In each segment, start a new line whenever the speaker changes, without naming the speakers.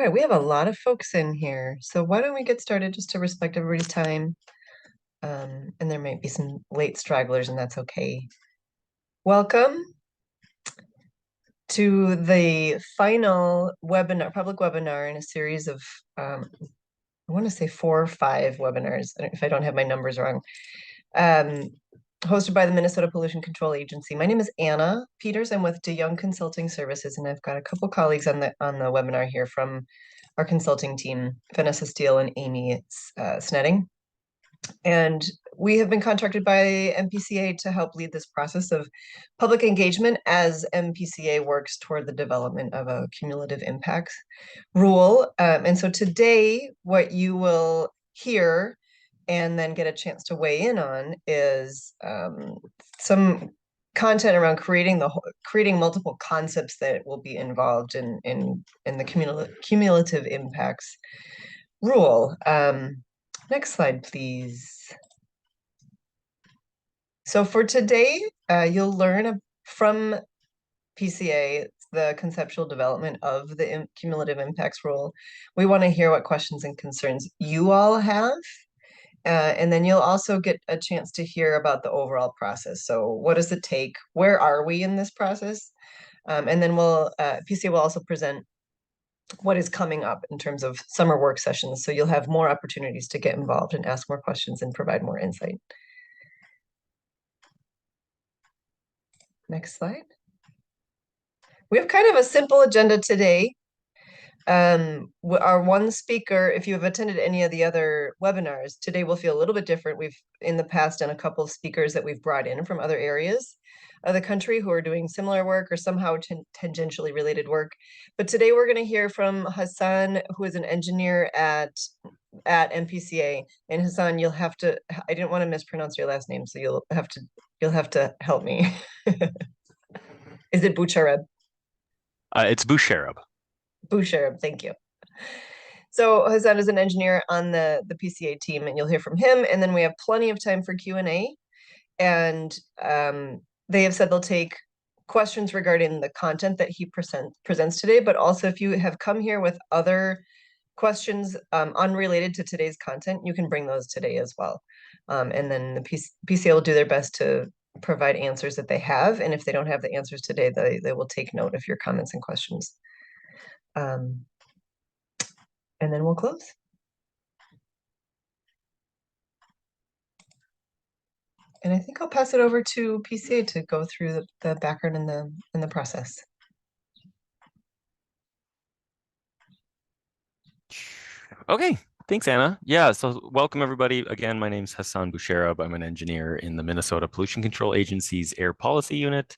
right, we have a lot of folks in here, so why don't we get started just to respect everybody's time? And there might be some late stragglers, and that's okay. Welcome to the final webinar, public webinar in a series of, I want to say 4 or 5 webinars, if I don't have my numbers wrong, hosted by the Minnesota Pollution Control Agency. My name is Anna Peters. I'm with DeYoung Consulting Services, and I've got a couple colleagues on the webinar here from our consulting team, Vanessa Steele and Amy Snetting. And we have been contracted by MPCA to help lead this process of public engagement as MPCA works toward the development of a cumulative impacts rule. And so today, what you will hear and then get a chance to weigh in on is some content around creating multiple concepts that will be involved in the cumulative impacts rule. Next slide, please. So for today, you'll learn from PCA the conceptual development of the cumulative impacts rule. We want to hear what questions and concerns you all have. And then you'll also get a chance to hear about the overall process. So what does it take? Where are we in this process? And then PCA will also present what is coming up in terms of summer work sessions. So you'll have more opportunities to get involved and ask more questions and provide more insight. Next slide. We have kind of a simple agenda today. Our one speaker, if you have attended any of the other webinars, today will feel a little bit different. We've in the past done a couple of speakers that we've brought in from other areas of the country who are doing similar work or somehow tangentially related work. But today we're going to hear from Hassan, who is an engineer at MPCA. And Hassan, you'll have to, I didn't want to mispronounce your last name, so you'll have to help me. Is it Bouchareb?
It's Bouchareb.
Bouchareb, thank you. So Hassan is an engineer on the PCA team, and you'll hear from him. And then we have plenty of time for Q&A. And they have said they'll take questions regarding the content that he presents today, but also if you have come here with other questions unrelated to today's content, you can bring those today as well. And then the PCA will do their best to provide answers that they have. And if they don't have the answers today, they will take note of your comments and questions. And then we'll close. And I think I'll pass it over to PCA to go through the background in the process.
Okay, thanks, Anna. Yeah, so welcome everybody. Again, my name's Hassan Bouchareb. I'm an engineer in the Minnesota Pollution Control Agency's Air Policy Unit.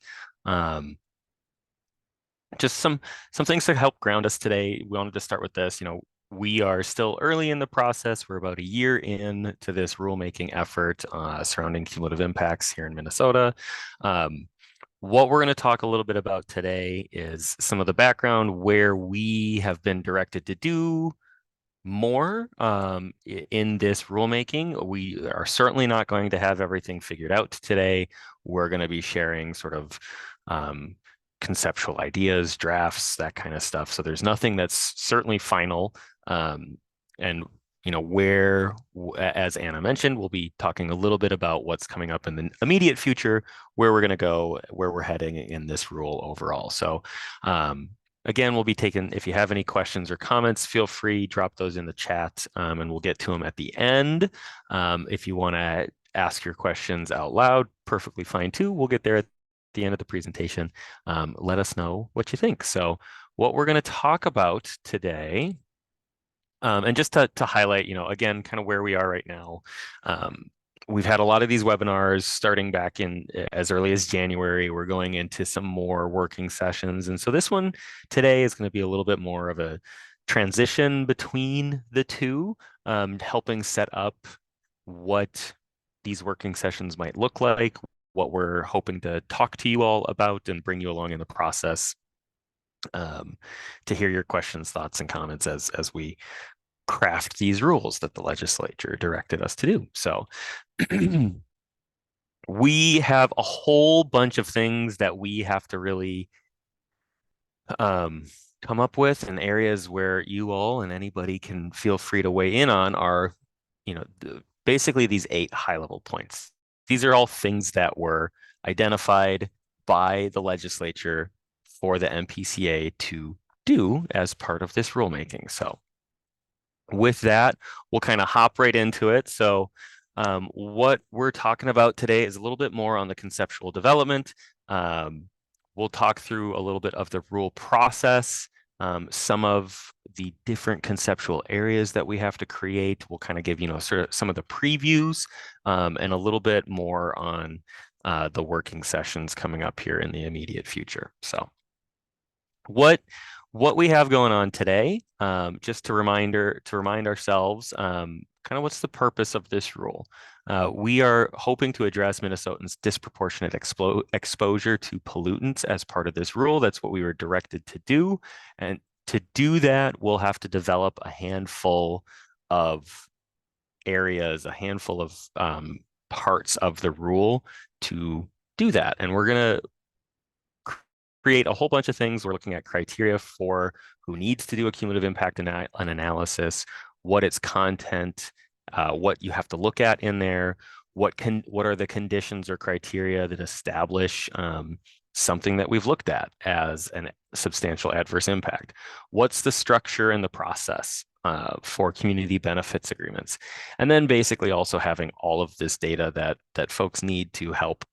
Just some things to help ground us today. We wanted to start with this. We are still early in the process. We're about a year in to this rulemaking effort surrounding cumulative impacts here in Minnesota. What we're going to talk a little bit about today is some of the background where we have been directed to do more in this rulemaking. We are certainly not going to have everything figured out today. We're going to be sharing sort of conceptual ideas, drafts, that kind of stuff. So there's nothing that's certainly final. And where, as Anna mentioned, we'll be talking a little bit about what's coming up in the immediate future, where we're going to go, where we're heading in this rule overall. So again, we'll be taking, if you have any questions or comments, feel free, drop those in the chat, and we'll get to them at the end. If you want to ask your questions out loud, perfectly fine too. We'll get there at the end of the presentation. Let us know what you think. So what we're going to talk about today, and just to highlight, again, kind of where we are right now. We've had a lot of these webinars starting back in as early as January. We're going into some more working sessions. And so this one today is going to be a little bit more of a transition between the two, helping set up what these working sessions might look like, what we're hoping to talk to you all about and bring you along in the process, to hear your questions, thoughts, and comments as we craft these rules that the legislature directed us to do. So we have a whole bunch of things that we have to really come up with, and areas where you all and anybody can feel free to weigh in on, are, basically these 8 high-level points. These are all things that were identified by the legislature for the MPCA to do as part of this rulemaking. So with that, we'll kind of hop right into it. So what we're talking about today is a little bit more on the conceptual development. We'll talk through a little bit of the rule process, some of the different conceptual areas that we have to create. We'll kind of give, sort of some of the previews, and a little bit more on the working sessions coming up here in the immediate future. So what we have going on today, just to remind ourselves, kind of what's the purpose of this rule. We are hoping to address Minnesotans' disproportionate exposure to pollutants as part of this rule. That's what we were directed to do. And to do that, we'll have to develop a handful of areas, a handful of parts of the rule to do that. And we're going to create a whole bunch of things. We're looking at criteria for who needs to do a cumulative impact analysis, what its content, what you have to look at in there, what are the conditions or criteria that establish something that we've looked at as a substantial adverse impact. What's the structure and the process for community benefits agreements? And then basically also having all of this data that folks need to help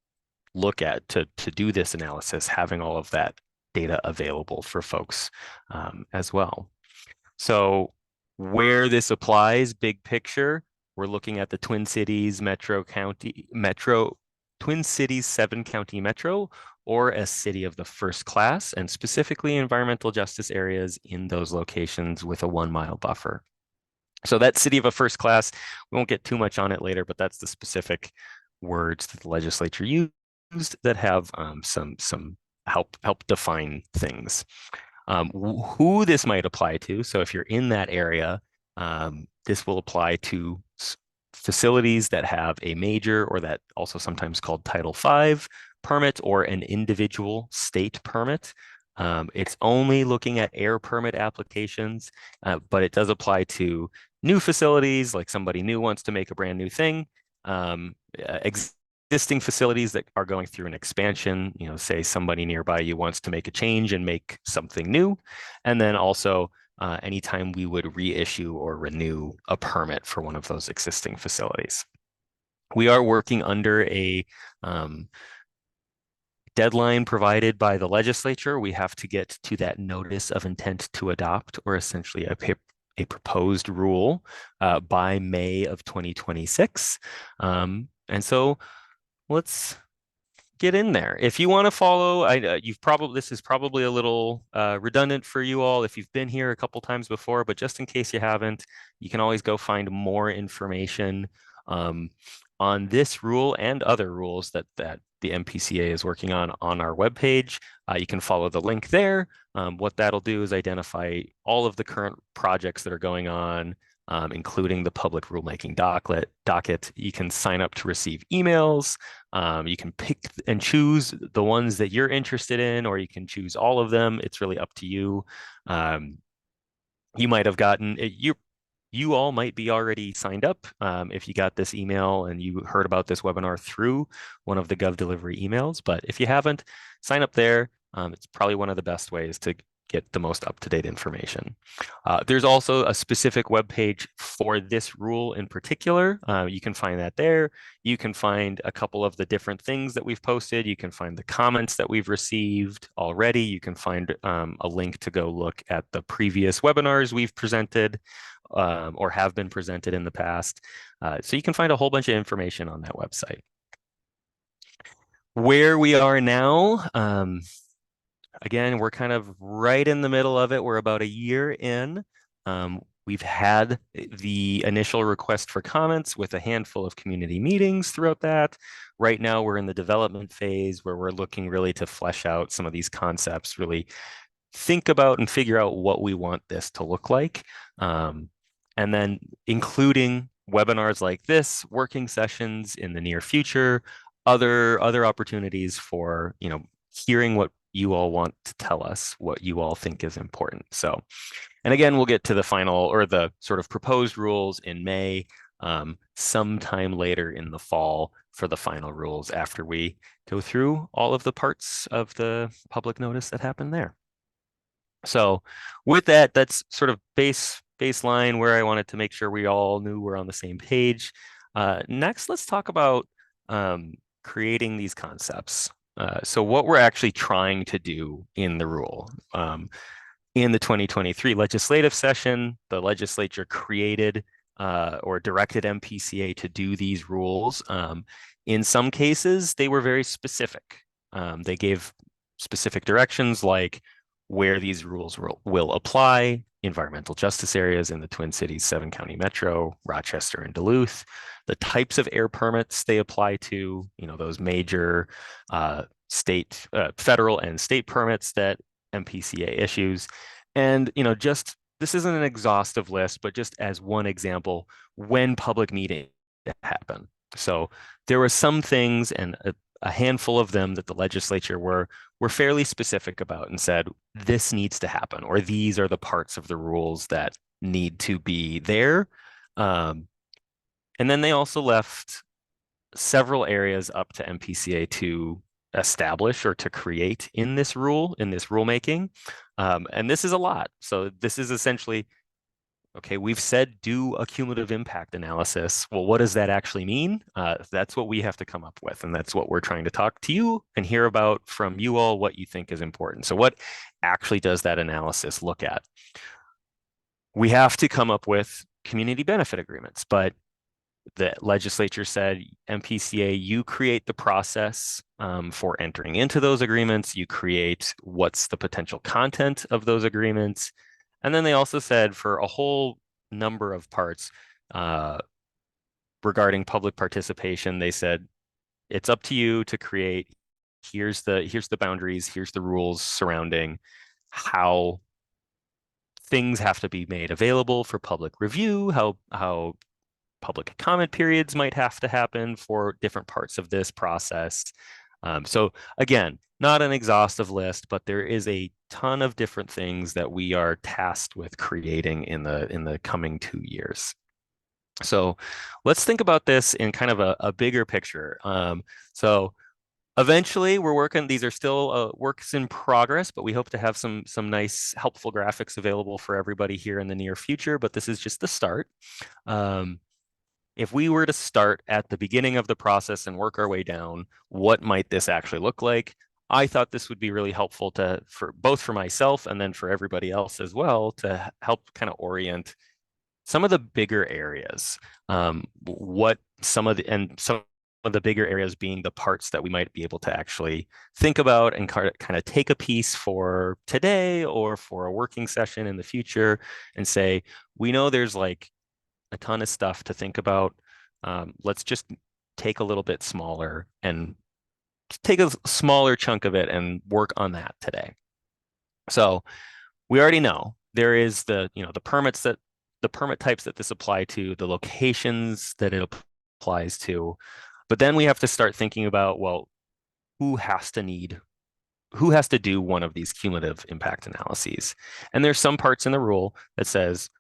look at to do this analysis, having all of that data available for folks as well. So where this applies, big picture, we're looking at the Twin Cities Twin Cities 7-county metro, or a city of the first class, and specifically environmental justice areas in those locations with a 1-mile buffer. So that city of a first class, we won't get too much on it later, but that's the specific words that the legislature used that have some help define things. Who this might apply to. So if you're in that area, this will apply to facilities that have a major, or that also sometimes called Title V permit, or an individual state permit. It's only looking at air permit applications, but it does apply to new facilities, like somebody new wants to make a brand new thing. Existing facilities that are going through an expansion, say somebody nearby you wants to make a change and make something new. And then also anytime we would reissue or renew a permit for one of those existing facilities. We are working under a deadline provided by the legislature. We have to get to that notice of intent to adopt, or essentially a proposed rule, by May of 2026. And so let's get in there. If you want to follow, this is probably a little redundant for you all if you've been here a couple times before, but just in case you haven't, you can always go find more information on this rule and other rules that the MPCA is working on our webpage. You can follow the link there. What that'll do is identify all of the current projects that are going on, including the public rulemaking docket. You can sign up to receive emails. You can pick and choose the ones that you're interested in, or you can choose all of them. It's really up to you. You might have gotten, you all might be already signed up if you got this email and you heard about this webinar through one of the Gov Delivery emails. But if you haven't, sign up there. It's probably one of the best ways to get the most up-to-date information. There's also a specific webpage for this rule in particular. You can find that there. You can find a couple of the different things that we've posted. You can find the comments that we've received already. You can find a link to go look at the previous webinars we've presented, or have been presented in the past. So you can find a whole bunch of information on that website. Where we are now, again, we're kind of right in the middle of it. We're about a year in. We've had the initial request for comments with a handful of community meetings throughout that. Right now, we're in the development phase where we're looking really to flesh out some of these concepts, really think about and figure out what we want this to look like. And then including webinars like this, working sessions in the near future, other opportunities for, hearing what you all want to tell us what you all think is important. So, and again, we'll get to the final or the sort of proposed rules in May, sometime later in the fall for the final rules after we go through all of the parts of the public notice that happened there. So with that, that's sort of baseline where I wanted to make sure we all knew we're on the same page. Next, let's talk about creating these concepts. So what we're actually trying to do in the rule. In the 2023 legislative session, the legislature created or directed MPCA to do these rules. In some cases, they were very specific. They gave specific directions like where these rules will apply, environmental justice areas in the Twin Cities, 7-county metro, Rochester and Duluth, the types of air permits they apply to, those major federal and state permits that MPCA issues. And, just this isn't an exhaustive list, but just as one example, when public meetings happen. So there were some things and a handful of them that the legislature were fairly specific about and said, this needs to happen, or these are the parts of the rules that need to be there. And then they also left several areas up to MPCA to establish or to create in this rulemaking. And this is a lot. So this is essentially, okay, we've said do a cumulative impact analysis. Well, what does that actually mean? That's what we have to come up with. And that's what we're trying to talk to you and hear about from you all, what you think is important. So what actually does that analysis look at? We have to come up with community benefit agreements, but the legislature said, MPCA, you create the process for entering into those agreements. You create what's the potential content of those agreements. And then they also said for a whole number of parts regarding public participation, they said, it's up to you to create, here's the boundaries, here's the rules surrounding how things have to be made available for public review, how public comment periods might have to happen for different parts of this process. So again, not an exhaustive list, but there is a ton of different things that we are tasked with creating in the coming 2 years. So let's think about this in kind of a bigger picture. So eventually we're working, these are still works in progress, but we hope to have some nice helpful graphics available for everybody here in the near future, but this is just the start. If we were to start at the beginning of the process and work our way down, what might this actually look like? I thought this would be really helpful for both for myself and then for everybody else as well to help kind of orient some of the bigger areas. Some of the bigger areas being the parts that we might be able to actually think about and kind of take a piece for today or for a working session in the future and say, we know there's like a ton of stuff to think about. Let's just take a little bit smaller and take a smaller chunk of it and work on that today. So we already know there is the permit types that this apply to, the locations that it applies to, but then we have to start thinking about, well, who has to do one of these cumulative impact analyses? And there's some parts in the rule that says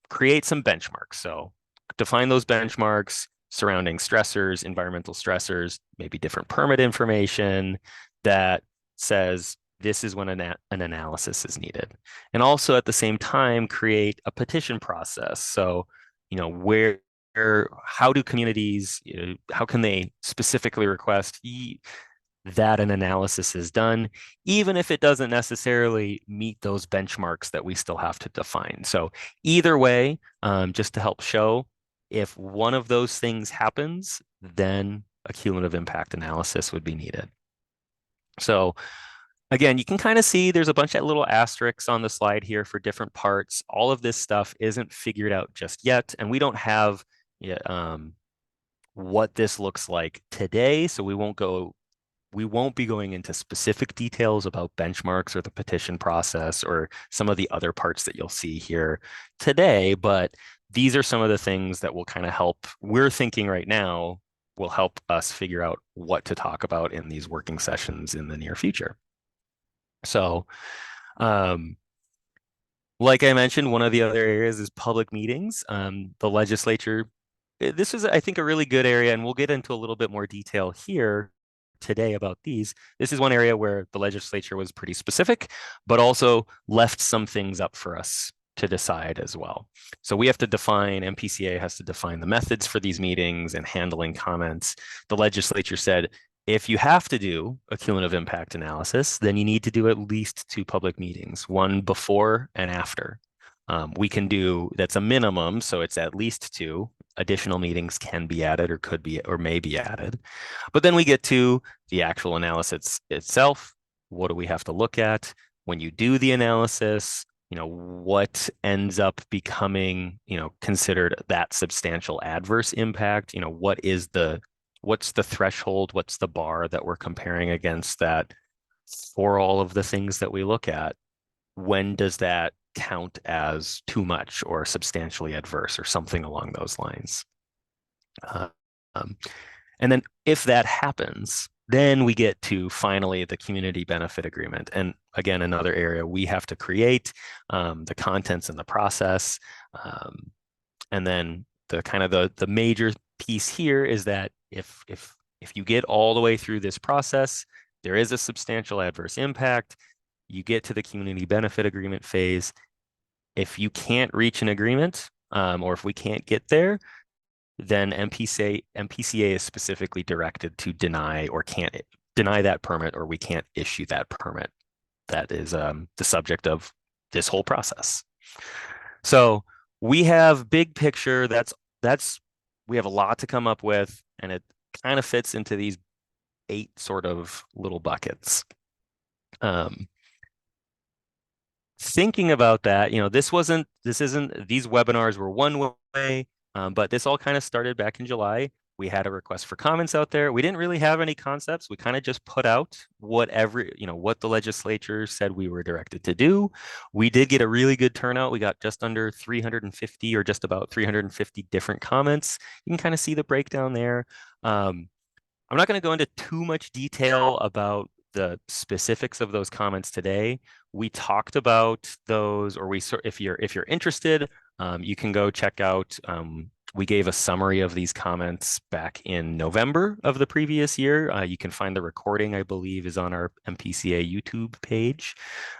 create some benchmarks. So define those benchmarks surrounding stressors, environmental stressors, maybe different permit information that says this is when an analysis is needed. And also at the same time, create a petition process. So, how do communities, how can they specifically request that an analysis is done, even if it doesn't necessarily meet those benchmarks that we still have to define. So either way, just to help show, if one of those things happens, then a cumulative impact analysis would be needed. So again, you can kind of see there's a bunch of little asterisks on the slide here for different parts. All of this stuff isn't figured out just yet, and we don't have what this looks like today, so we won't be going into specific details about benchmarks or the petition process or some of the other parts that you'll see here today, but these are some of the things that will kind of help, we're thinking right now, will help us figure out what to talk about in these working sessions in the near future. So, um, like I mentioned, one of the other areas is public meetings. The legislature, this is, I think, a really good area, and we'll get into a little bit more detail here today about these. This is one area where the legislature was pretty specific, but also left some things up for us to decide as well. So we have to define, MPCA has to define the methods for these meetings and handling comments. The legislature said, if you have to do a cumulative impact analysis, then you need to do at least two public meetings, one before and after. We can do, that's a minimum, so it's at least two. Additional meetings can be added or could be or may be added. But then we get to the actual analysis itself. What do we have to look at? When you do the analysis, what ends up becoming, considered that substantial adverse impact? What's the threshold? What's the bar that we're comparing against that for all of the things that we look at? When does that count as too much or substantially adverse or something along those lines? Uh, um, and then if that happens, then we get to finally the community benefit agreement. And again, another area we have to create the contents and the process. And then the major piece here is that if you get all the way through this process, there is a substantial adverse impact. You get to the community benefit agreement phase. If you can't reach an agreement, or if we can't get there, then MPCA is specifically directed to deny or can't deny that permit, or we can't issue that permit. That is the subject of this whole process. So we have big picture. We have a lot to come up with, and it kind of fits into these 8 sort of little buckets. Thinking about that, these webinars were one way, but this all kind of started back in July. We had a request for comments out there. We didn't really have any concepts. We kind of just put out what the legislature said we were directed to do. We did get a really good turnout. We got just under 350 or just about 350 different comments. You can kind of see the breakdown there. I'm not going to go into too much detail about the specifics of those comments today. We talked about those, or if you're interested, you can go check out. We gave a summary of these comments back in November of the previous year. You can find the recording, I believe, is on our MPCA YouTube page.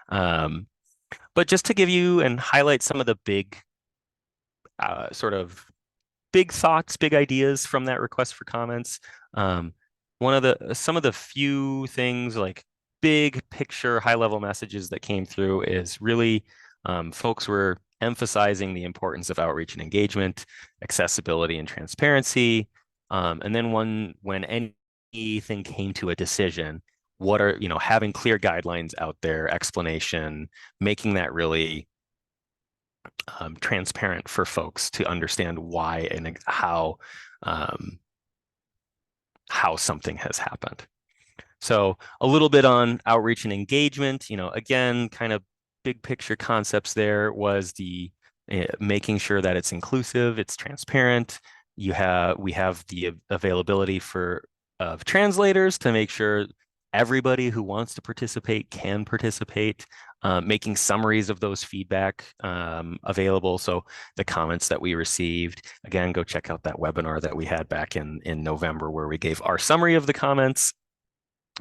But just to give you and highlight some of the big sort of big thoughts, big ideas from that request for comments. Some of the few things, like big picture, high level messages that came through is really folks were emphasizing the importance of outreach and engagement, accessibility and transparency. And then when anything came to a decision, having clear guidelines out there, explanation, making that really transparent for folks to understand why and how something has happened. So a little bit on outreach and engagement, again, kind of big picture concepts there was the making sure that it's inclusive, it's transparent. We have the availability of translators to make sure everybody who wants to participate can participate, making summaries of those feedback available. So the comments that we received, again, go check out that webinar that we had back in November where we gave our summary of the comments.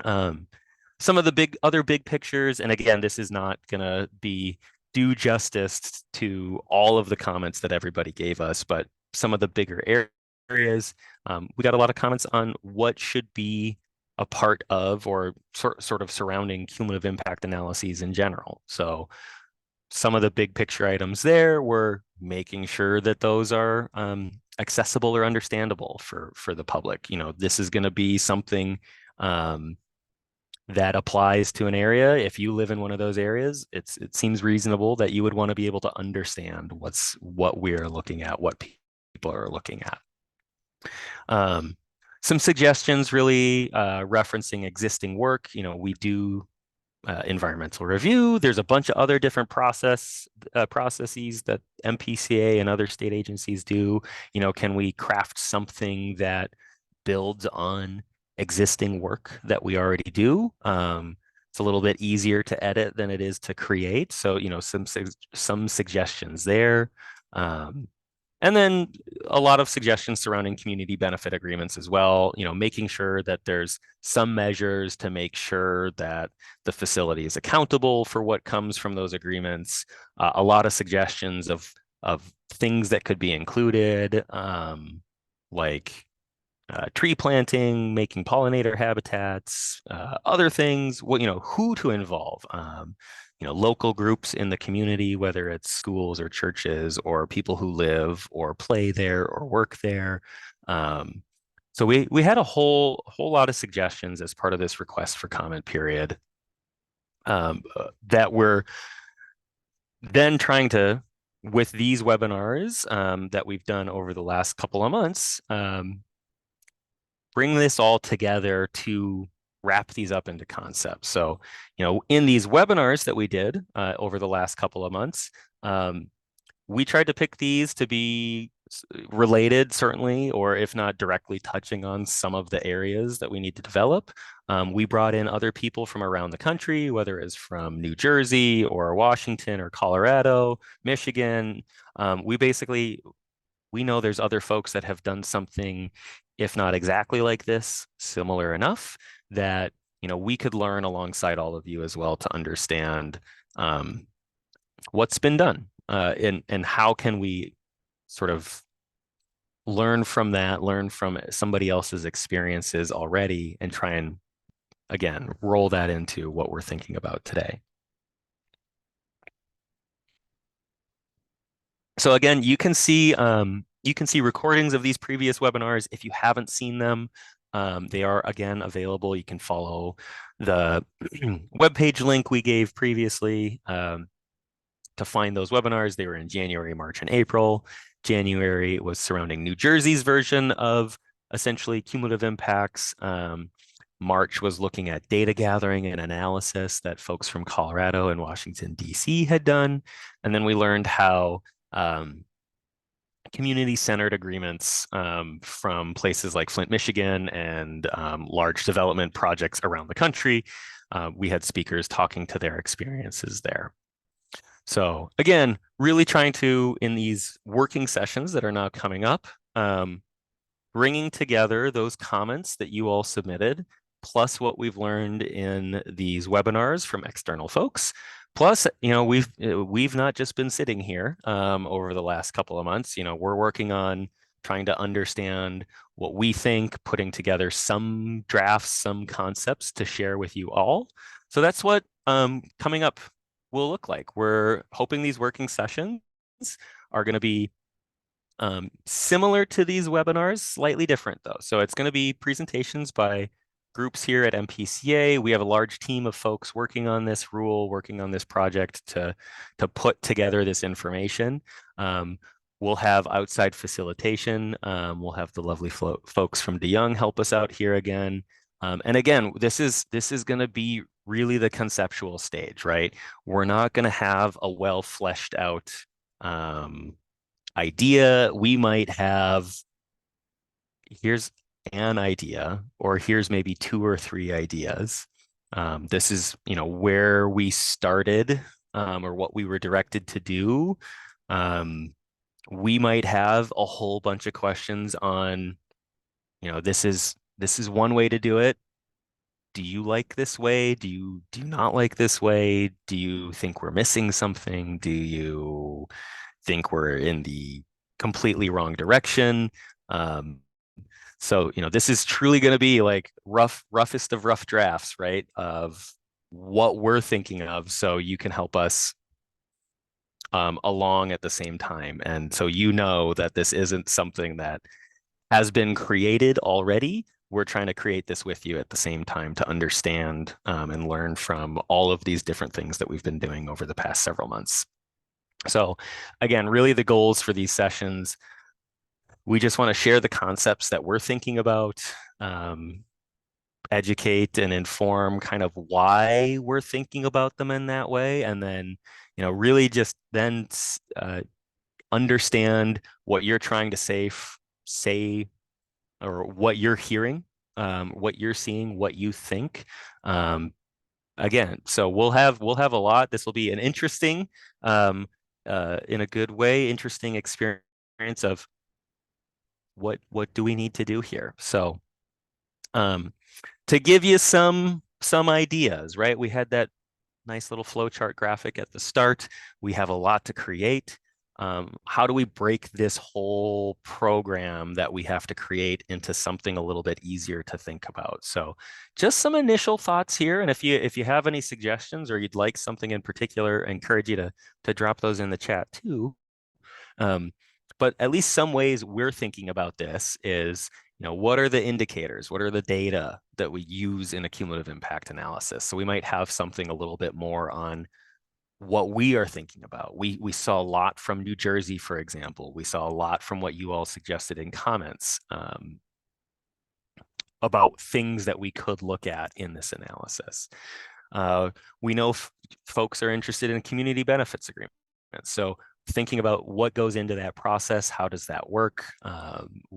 Some of the other big pictures, and again, this is not gonna do justice to all of the comments that everybody gave us, but some of the bigger areas, we got a lot of comments on what should be a part of or sort of surrounding cumulative impact analyses in general. So some of the big picture items there were making sure that those are accessible or understandable for the public. This is going to be something that applies to an area. If you live in one of those areas, it seems reasonable that you would want to be able to understand what we're looking at, what people are looking at. Some suggestions really referencing existing work. We do environmental review. There's a bunch of other different processes that MPCA and other state agencies do. Can we craft something that builds on existing work that we already do? It's a little bit easier to edit than it is to create. So, some suggestions there. Um, and then a lot of suggestions surrounding community benefit agreements as well, making sure that there's some measures to make sure that the facility is accountable for what comes from those agreements. A lot of suggestions of things that could be included, like tree planting, making pollinator habitats, other things, who to involve, local groups in the community, whether it's schools or churches or people who live or play there or work there. Um, so we had a whole lot of suggestions as part of this request for comment period, that we're then trying to, with these webinars, that we've done over the last couple of months, bring this all together to wrap these up into concepts. So, in these webinars that we did over the last couple of months, we tried to pick these to be related, certainly, or if not directly touching on some of the areas that we need to develop. We brought in other people from around the country, whether it's from New Jersey or Washington or Colorado, Michigan. We know there's other folks that have done something, if not exactly like this, similar enough that we could learn alongside all of you as well to understand what's been done, and how can we sort of learn from that, learn from somebody else's experiences already, and try and again roll that into what we're thinking about today. So again, you can see recordings of these previous webinars. If you haven't seen them, they are again available. You can follow the webpage link we gave previously to find those webinars. They were in January, March, and April. January was surrounding New Jersey's version of essentially cumulative impacts. March was looking at data gathering and analysis that folks from Colorado and Washington, D.C. had done. And then we learned how community-centered agreements from places like Flint, Michigan, and large development projects around the country. We had speakers talking to their experiences there. So again, really trying to, in these working sessions that are now coming up, bringing together those comments that you all submitted, plus what we've learned in these webinars from external folks. Plus, we've not just been sitting here over the last couple of months. We're working on trying to understand what we think, putting together some drafts, some concepts to share with you all. So that's what coming up will look like. We're hoping these working sessions are going to be similar to these webinars, slightly different though. So it's going to be presentations by groups here at MPCA. We have a large team of folks working on this rule, working on this project to put together this information. We'll have outside facilitation. We'll have the lovely folks from DeYoung help us out here again. And again, this is going to be really the conceptual stage, right? We're not going to have a well fleshed out idea. We might have, here's an idea, or here's maybe 2 or 3 ideas. This is, where we started, or what we were directed to do. We might have a whole bunch of questions on, this is one way to do it. Do you like this way? Do you not like this way? Do you think we're missing something? Do you think we're in the completely wrong direction? So, this is truly going to be like roughest of rough drafts, right? Of what we're thinking of. So you can help us along at the same time. And so that this isn't something that has been created already. We're trying to create this with you at the same time to understand and learn from all of these different things that we've been doing over the past several months. So again, really the goals for these sessions, we just want to share the concepts that we're thinking about, educate and inform kind of why we're thinking about them in that way. And then, really just then understand what you're trying to say, or what you're hearing, what you're seeing, what you think. again, so we'll have a lot. This will be an interesting, in a good way, interesting experience of what do we need to do here. So to give you some ideas, right? We had that nice little flowchart graphic at the start. We have a lot to create. How do we break this whole program that we have to create into something a little bit easier to think about? So just some initial thoughts here. And if you have any suggestions or you'd like something in particular, I encourage you to drop those in the chat too. But at least some ways we're thinking about this is, what are the indicators? What are the data that we use in a cumulative impact analysis? So we might have something a little bit more on what we are thinking about. We saw a lot from New Jersey, for example. We saw a lot from what you all suggested in comments about things that we could look at in this analysis. We know folks are interested in community benefits agreements. So thinking about what goes into that process, how does that work?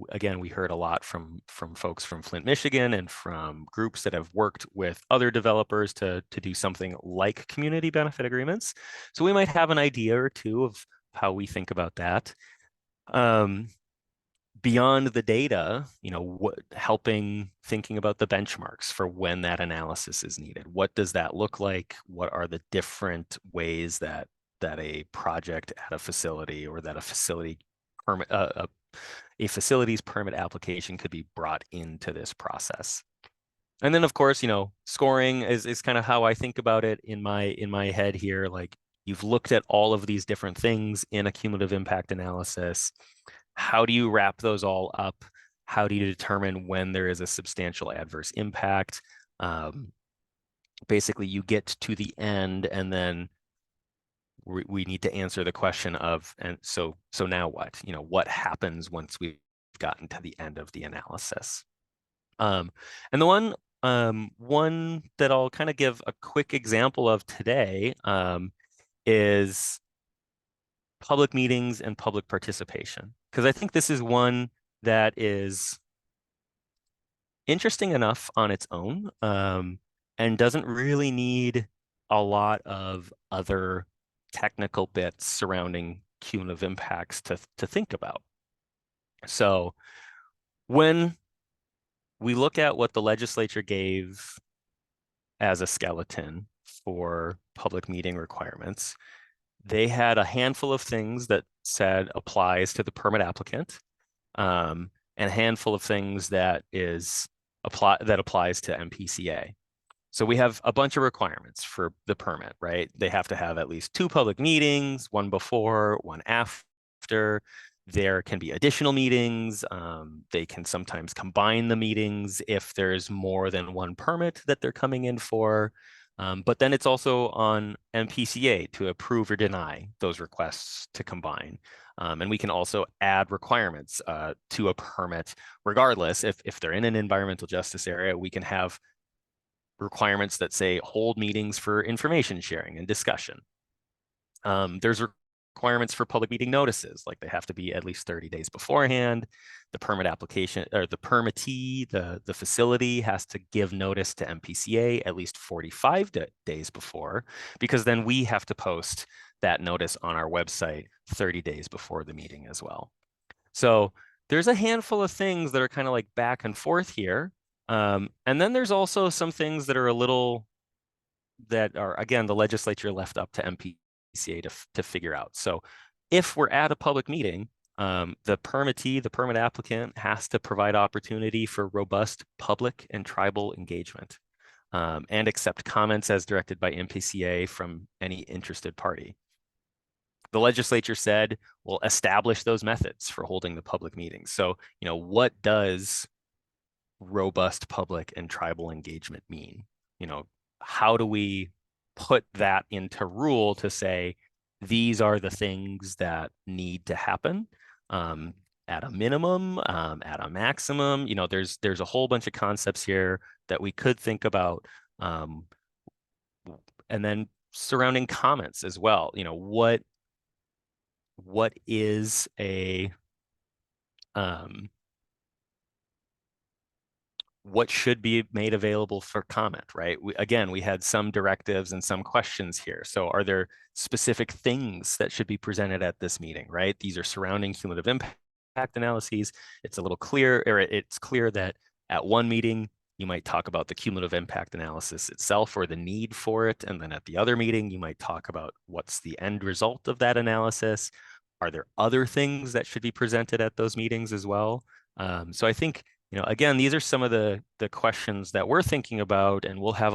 Again, we heard a lot from folks from Flint, Michigan, and from groups that have worked with other developers to do something like community benefit agreements. So we might have an idea or two of how we think about that. Beyond the data, helping thinking about the benchmarks for when that analysis is needed. What does that look like? What are the different ways that a project at a facility or that a facility permit, a facility's permit application could be brought into this process? And then, of course, scoring is kind of how I think about it in my head here. Like, you've looked at all of these different things in a cumulative impact analysis. How do you wrap those all up? How do you determine when there is a substantial adverse impact? Basically, you get to the end, and then we need to answer the question of, and so now what? What happens once we've gotten to the end of the analysis? And the one that I'll kind of give a quick example of today is public meetings and public participation, because I think this is one that is interesting enough on its own, and doesn't really need a lot of other technical bits surrounding cumulative impacts to think about. So when we look at what the legislature gave as a skeleton for public meeting requirements, they had a handful of things that said applies to the permit applicant, and a handful of things that applies to MPCA. So we have a bunch of requirements for the permit, right? They have to have at least 2 public meetings, one before, one after. There can be additional meetings. They can sometimes combine the meetings if there's more than one permit that they're coming in for. But then it's also on MPCA to approve or deny those requests to combine. And we can also add requirements to a permit regardless. If they're in an environmental justice area, we can have requirements that say hold meetings for information sharing and discussion. There's requirements for public meeting notices, like they have to be at least 30 days beforehand. The permit application, or the permittee, the facility has to give notice to MPCA at least 45 days before, because then we have to post that notice on our website 30 days before the meeting as well. So there's a handful of things that are kind of like back and forth here. And then there's also some things that are again, the legislature left up to MPCA to figure out. So if we're at a public meeting, the permittee, the permit applicant, has to provide opportunity for robust public and tribal engagement, and accept comments as directed by MPCA from any interested party. The legislature said, we'll establish those methods for holding the public meetings. So, what does robust public and tribal engagement mean? How do we put that into rule to say these are the things that need to happen, at a minimum, at a maximum? There's a whole bunch of concepts here that we could think about, and then surrounding comments as well. What is a what should be made available for comment, right? Again, we had some directives and some questions here. So are there specific things that should be presented at this meeting, right? These are surrounding cumulative impact analyses. It's a little clear, or it's clear that at one meeting, you might talk about the cumulative impact analysis itself or the need for it. And then at the other meeting, you might talk about what's the end result of that analysis. Are there other things that should be presented at those meetings as well? So I think, again, these are some of the questions that we're thinking about, and we'll have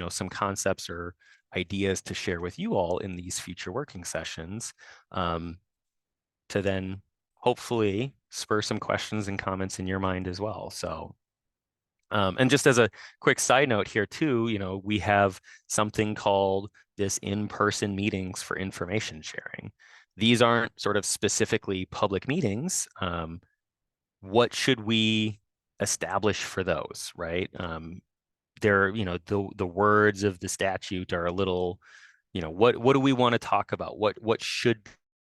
some concepts or ideas to share with you all in these future working sessions, to then hopefully spur some questions and comments in your mind as well. So, and just as a quick side note here too, we have something called this in-person meetings for information sharing. These aren't sort of specifically public meetings. What should we establish for those, right? The words of the statute are a little, what do we want to talk about? What should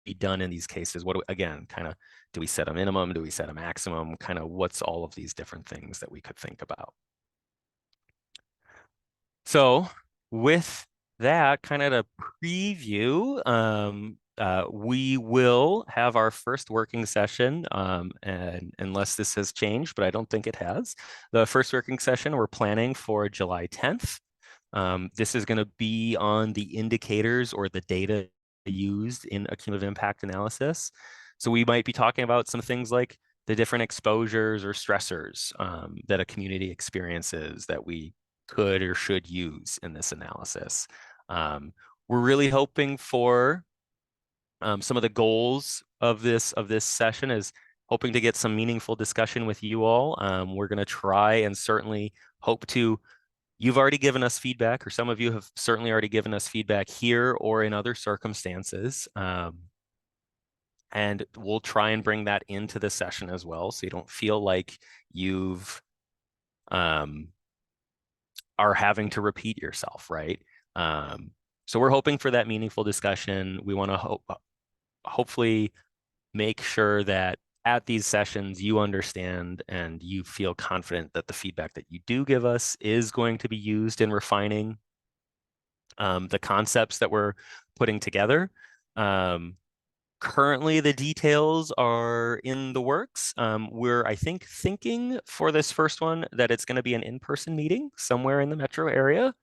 be done in these cases? Again, kind of, do we set a minimum? Do we set a maximum? Kind of what's all of these different things that we could think about? So with that kind of a preview, we will have our first working session, and unless this has changed, but I don't think it has. The first working session we're planning for July 10th. This is going to be on the indicators or the data used in a cumulative impact analysis. So we might be talking about some things like the different exposures or stressors that a community experiences that we could or should use in this analysis. We're really hoping for some of the goals of this session is hoping to get some meaningful discussion with you all. We're going to try and certainly hope to. You've already given us feedback, or some of you have certainly already given us feedback here or in other circumstances. And we'll try and bring that into the session as well, so you don't feel like you've are having to repeat yourself, right? So we're hoping for that meaningful discussion. We want to hopefully make sure that at these sessions you understand and you feel confident that the feedback that you do give us is going to be used in refining the concepts that we're putting together. Currently, the details are in the works. We're, I think, thinking for this first one that it's going to be an in-person meeting somewhere in the metro area.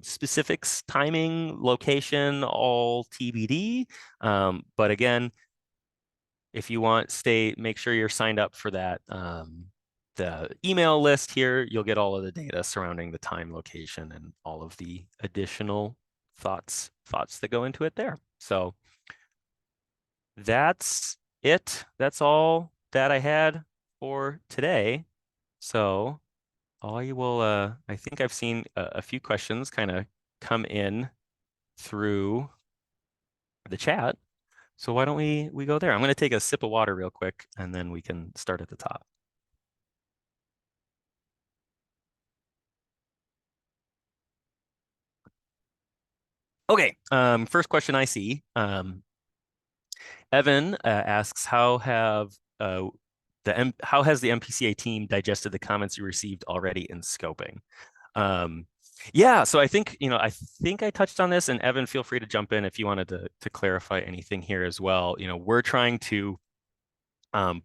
Specifics, timing, location, all TBD. But again, if you want, make sure you're signed up for that. The email list here, you'll get all of the data surrounding the time, location, and all of the additional thoughts that go into it there. So that's it. That's all that I had for today. So I will, I think I've seen a few questions kind of come in through the chat. So why don't we go there? I'm going to take a sip of water real quick, and then we can start at the top. Okay, first question I see. Evan asks, how has the MPCA team digested the comments you received already in scoping? Yeah, so I think I touched on this, and Evan, feel free to jump in if you wanted to clarify anything here as well. We're trying to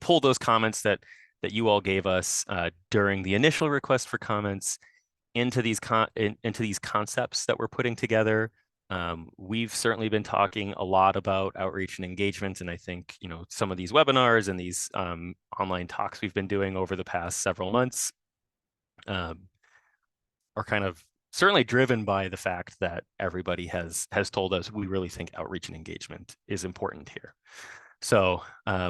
pull those comments that you all gave us during the initial request for comments into these concepts that we're putting together. We've certainly been talking a lot about outreach and engagement, and I think some of these webinars and these online talks we've been doing over the past several months are kind of certainly driven by the fact that everybody has told us we really think outreach and engagement is important here. So I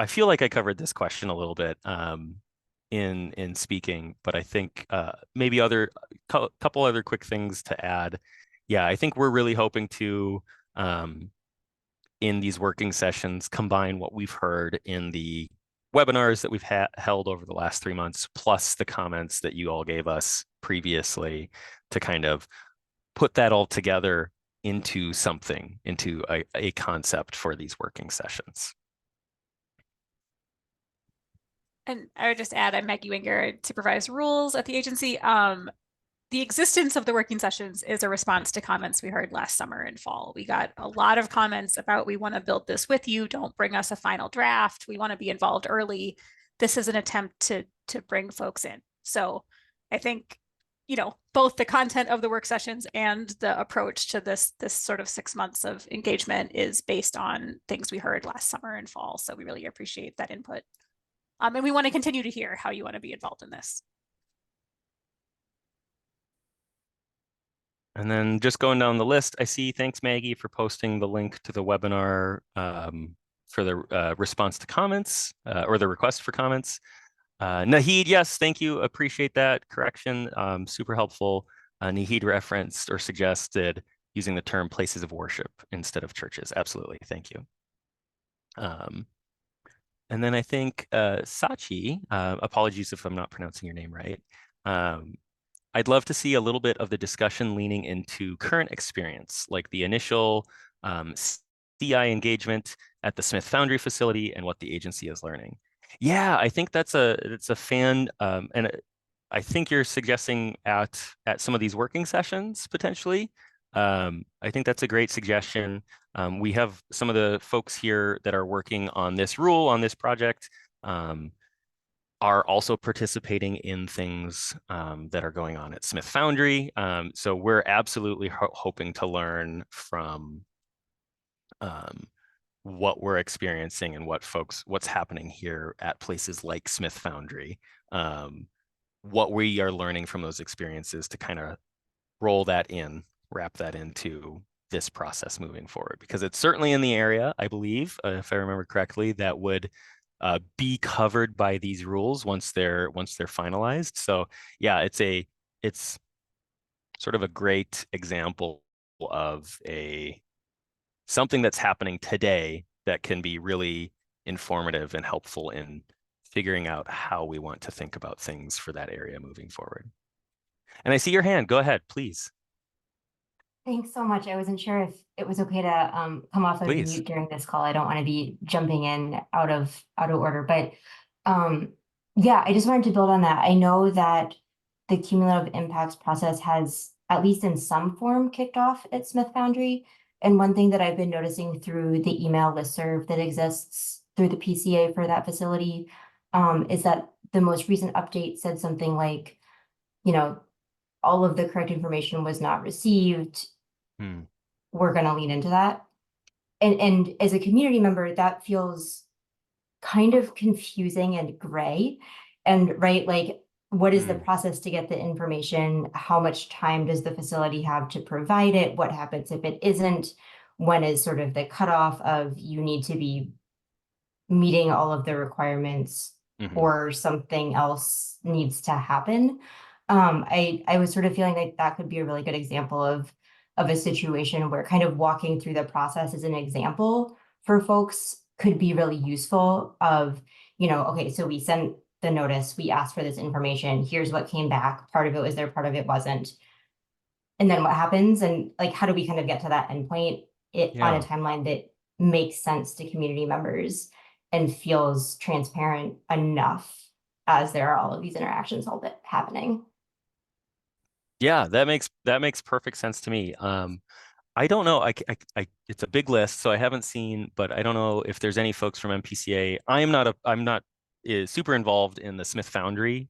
feel like I covered this question a little bit in speaking, but I think maybe couple other quick things to add. Yeah, I think we're really hoping to in these working sessions combine what we've heard in the webinars that we've held over the last 3 months, plus the comments that you all gave us previously, to kind of put that all together into something, into a concept for these working sessions.
And I would just add, I'm Maggie Winger, I supervise rules at the agency. The existence of the working sessions is a response to comments we heard last summer and fall. We got a lot of comments about we want to build this with you. Don't bring us a final draft. We want to be involved early. This is an attempt to bring folks in. So I think, both the content of the work sessions and the approach to this sort of 6 months of engagement is based on things we heard last summer and fall. So we really appreciate that input. And we want to continue to hear how you want to be involved in this.
And then just going down the list, I see, thanks Maggie for posting the link to the webinar for the response to comments or the request for comments. Nahid, yes, thank you. Appreciate that correction. Super helpful. Nahid referenced or suggested using the term places of worship instead of churches. Absolutely. Thank you. And then I think Sachi, apologies if I'm not pronouncing your name right. I'd love to see a little bit of the discussion leaning into current experience, like the initial CI engagement at the Smith Foundry facility and what the agency is learning. Yeah, I think it's a fan, and I think you're suggesting at some of these working sessions potentially. I think that's a great suggestion. We have some of the folks here that are working on this rule on this project. Are also participating in things that are going on at Smith Foundry. So we're absolutely hoping to learn from what we're experiencing and what's happening here at places like Smith Foundry. What we are learning from those experiences to kind of wrap that into this process moving forward, because it's certainly in the area, I believe, if I remember correctly, that would be covered by these rules once they're finalized. So yeah, it's sort of a great example of something that's happening today that can be really informative and helpful in figuring out how we want to think about things for that area moving forward. And I see your hand. Go ahead, please.
Thanks so much. I wasn't sure if it was okay to come off of
Please.
mute during this call. I don't want to be jumping in out of order, but yeah, I just wanted to build on that. I know that the cumulative impacts process has, at least in some form, kicked off at Smith Foundry. And one thing that I've been noticing through the email listserv that exists through the PCA for that facility is that the most recent update said something like, all of the correct information was not received. We're going to lean into that. And as a community member, that feels kind of confusing and gray. And right, like, what is the process to get the information? How much time does the facility have to provide it? What happens if it isn't? When is sort of the cutoff of you need to be meeting all of the requirements or something else needs to happen? I was sort of feeling like that could be a really good example of a situation where kind of walking through the process as an example for folks could be really useful of, okay, so we sent the notice, we asked for this information, here's what came back, part of it was there, part of it wasn't. And then what happens, and like, how do we kind of get to that endpoint on a timeline that makes sense to community members and feels transparent enough as there are all of these interactions all that happening.
Yeah, that makes perfect sense to me. I don't know. It's a big list, so I haven't seen, but I don't know if there's any folks from MPCA. I'm not super involved in the Smith Foundry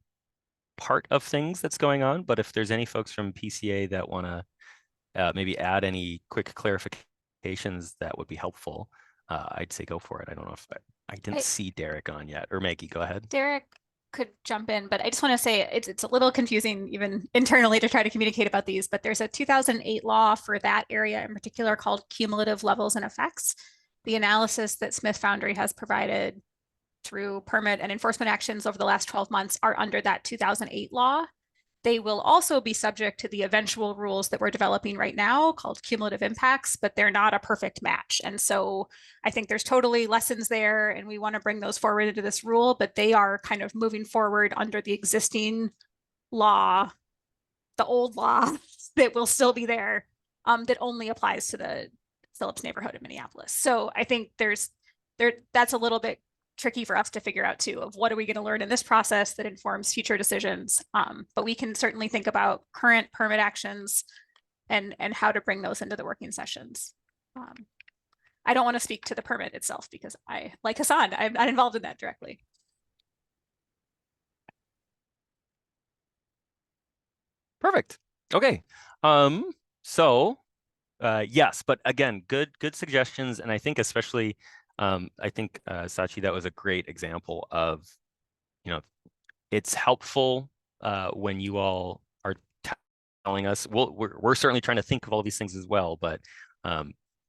part of things that's going on, but if there's any folks from PCA that want to maybe add any quick clarifications, that would be helpful. I'd say go for it. I don't know if I didn't see Derek on yet, or Maggie, go ahead.
Derek could jump in, but I just want to say it's a little confusing even internally to try to communicate about these, but there's a 2008 law for that area in particular called cumulative levels and effects. The analysis that Smith Foundry has provided through permit and enforcement actions over the last 12 months are under that 2008 law. They will also be subject to the eventual rules that we're developing right now called cumulative impacts, but they're not a perfect match. And so I think there's totally lessons there, and we want to bring those forward into this rule, but they are kind of moving forward under the existing law, the old law that will still be there, that only applies to the Phillips neighborhood in Minneapolis. So I think that's a little bit tricky for us to figure out too, of what are we going to learn in this process that informs future decisions. But we can certainly think about current permit actions and how to bring those into the working sessions. I don't want to speak to the permit itself because like Hassan, I'm not involved in that directly.
Perfect. Okay. So yes, but again, good suggestions. And I think especially, I think Sachi, that was a great example of, it's helpful when you all are telling us, well, we're certainly trying to think of all these things as well, but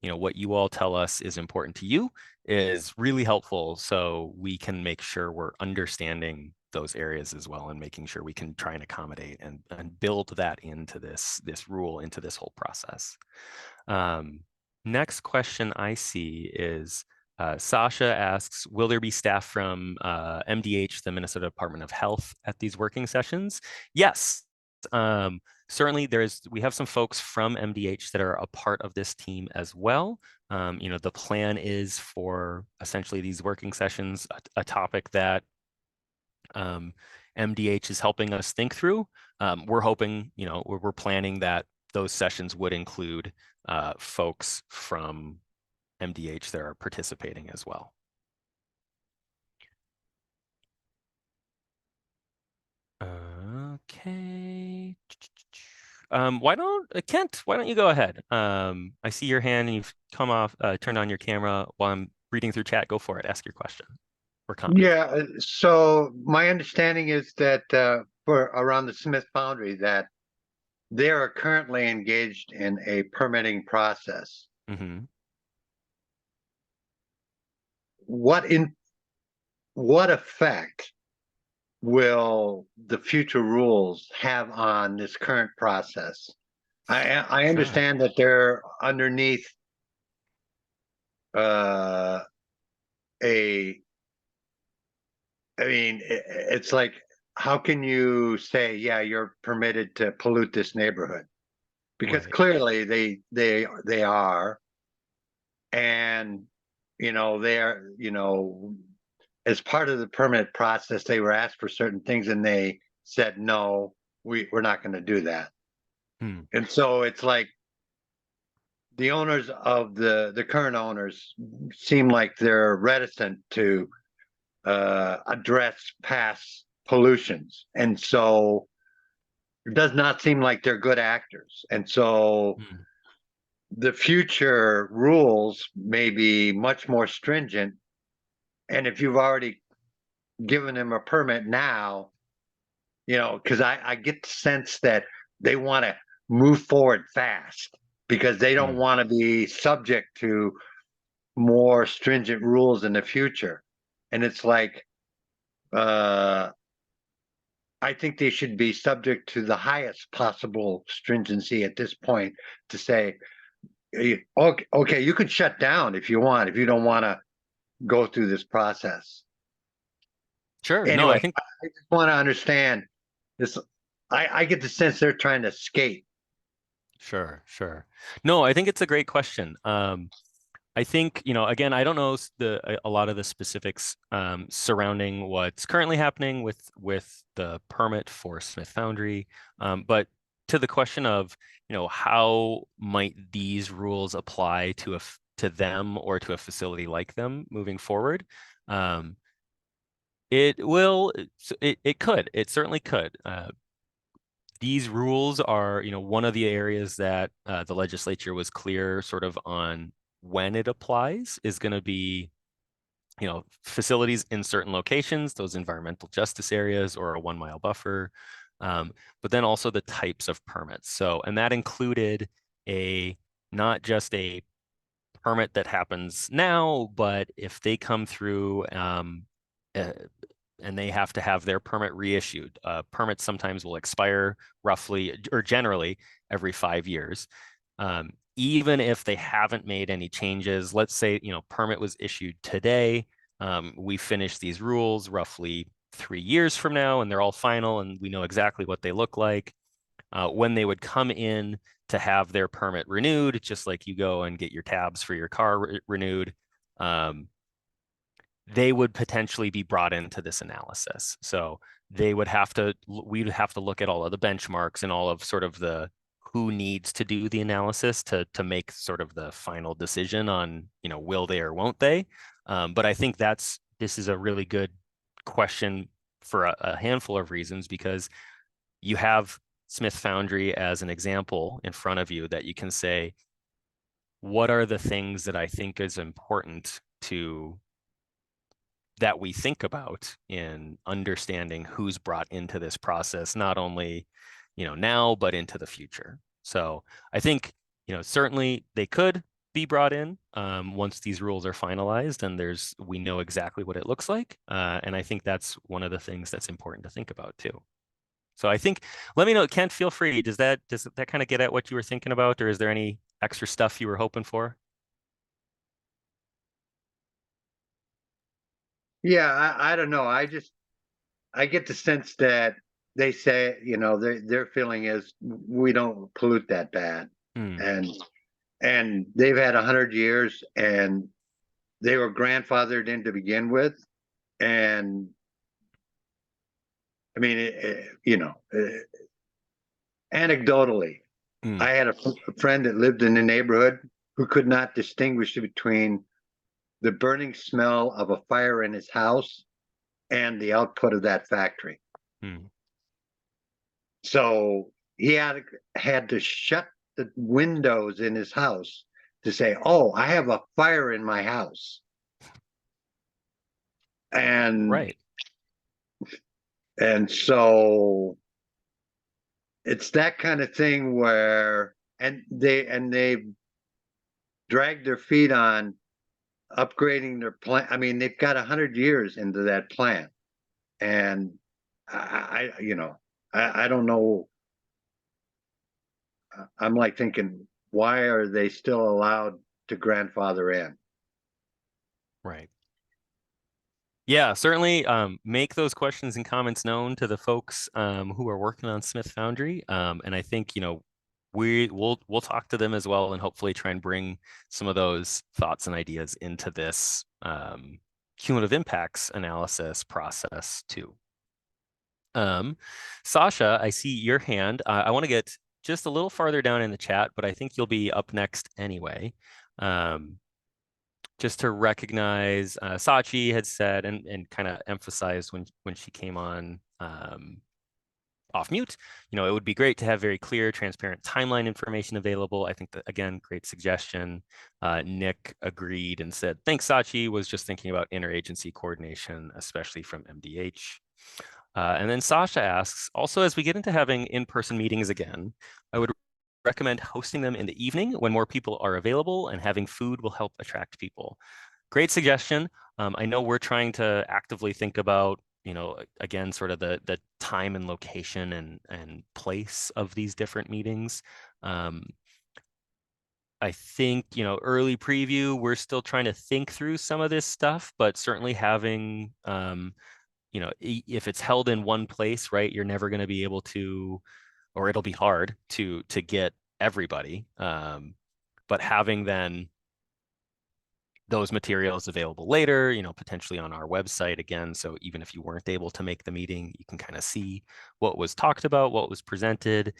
what you all tell us is important to you is really helpful, so we can make sure we're understanding those areas as well, and making sure we can try and accommodate and build that into this rule, into this whole process. Next question I see is Sasha asks, will there be staff from MDH, the Minnesota Department of Health, at these working sessions? Yes. Certainly we have some folks from MDH that are a part of this team as well. The plan is for essentially these working sessions, a topic that MDH is helping us think through. We're hoping, we're planning that those sessions would include folks from MDH that are participating as well. Okay. Kent, why don't you go ahead? I see your hand and you've turned on your camera while I'm reading through chat. Go for it. Ask your question or comment.
Yeah, so my understanding is that for around the Smith Foundry, that they are currently engaged in a permitting process.
Mm-hmm.
What effect will the future rules have on this current process? I understand that they're underneath it's like, how can you say, yeah, you're permitted to pollute this neighborhood? Because clearly they are, and they're as part of the permit process, they were asked for certain things and they said, no, we're not going to do that. And so it's like the owners of the current owners seem like they're reticent to address past pollutions. And so it does not seem like they're good actors. And so the future rules may be much more stringent. And if you've already given them a permit now, because I get the sense that they want to move forward fast because they don't want to be subject to more stringent rules in the future. And it's like, I think they should be subject to the highest possible stringency at this point to say, okay, you can shut down if you want, if you don't want to go through this process.
Sure.
Anyway,
no, I think
I just want to understand this. I get the sense they're trying to skate.
Sure. No, I think it's a great question. I think, again, I don't know a lot of the specifics surrounding what's currently happening with the permit for Smith Foundry, but to the question of, how might these rules apply to them or to a facility like them moving forward? It certainly could. These rules are, one of the areas that the legislature was clear sort of on when it applies is going to be, facilities in certain locations, those environmental justice areas or a 1 mile buffer, but then also the types of permits. So, and that included not just a permit that happens now, but if they come through and they have to have their permit reissued. Permits sometimes will expire roughly or generally every 5 years. Even if they haven't made any changes, let's say, permit was issued today, we finish these rules roughly 3 years from now and they're all final and we know exactly what they look like. When they would come in to have their permit renewed, just like you go and get your tabs for your car renewed, they would potentially be brought into this analysis. So we'd have to look at all of the benchmarks and all of sort of the who needs to do the analysis to make sort of the final decision on, will they or won't they? But I think this is a really good question for a handful of reasons, because you have Smith Foundry as an example in front of you that you can say, what are the things that I think is important that we think about in understanding who's brought into this process, not only, now, but into the future. So I think, certainly they could be brought in once these rules are finalized and we know exactly what it looks like. And I think that's one of the things that's important to think about too. So I think, let me know, Kent, feel free. Does that kind of get at what you were thinking about, or is there any extra stuff you were hoping for?
Yeah, I don't know. I get the sense that they say, their feeling is we don't pollute that bad. And they've had 100 years and they were grandfathered in to begin with. And I mean, anecdotally, I had a friend that lived in the neighborhood who could not distinguish between the burning smell of a fire in his house and the output of that factory. So he had to shut the windows in his house to say, "Oh, I have a fire in my house." And
right.
And so it's that kind of thing where they've dragged their feet on upgrading their plant. I mean, they've got 100 years into that plant, and I don't know. I'm like thinking, why are they still allowed to grandfather in?
Right. Yeah, certainly make those questions and comments known to the folks who are working on Smith Foundry. And I think, we'll talk to them as well and hopefully try and bring some of those thoughts and ideas into this cumulative impacts analysis process too. Sasha, I see your hand. I want to get just a little farther down in the chat, but I think you'll be up next anyway. Just to recognize, Sachi had said and kind of emphasized when she came on off mute, it would be great to have very clear, transparent timeline information available. I think that, again, great suggestion. Nick agreed and said, thanks, Sachi, was just thinking about interagency coordination, especially from MDH. And then Sasha asks, also, as we get into having in-person meetings again, I would recommend hosting them in the evening when more people are available, and having food will help attract people. Great suggestion. I know we're trying to actively think about, again, sort of the time and location and place of these different meetings. I think, early preview, we're still trying to think through some of this stuff, but certainly having, if it's held in one place, right, you're never going to be able to, or it'll be hard to get everybody. But having then those materials available later, potentially on our website again. So even if you weren't able to make the meeting, you can kind of see what was talked about, what was presented,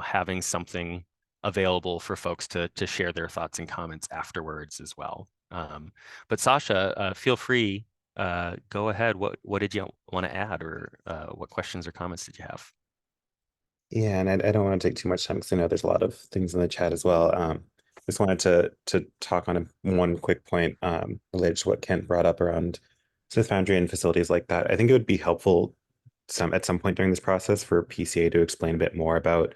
having something available for folks to share their thoughts and comments afterwards as well. But Sasha, feel free, go ahead. What did you want to add, or what questions or comments did you have?
Yeah, and I don't want to take too much time because I know there's a lot of things in the chat as well. Just wanted to talk on one quick point related to what Kent brought up around Smith Foundry and facilities like that. I think it would be helpful at some point during this process for PCA to explain a bit more about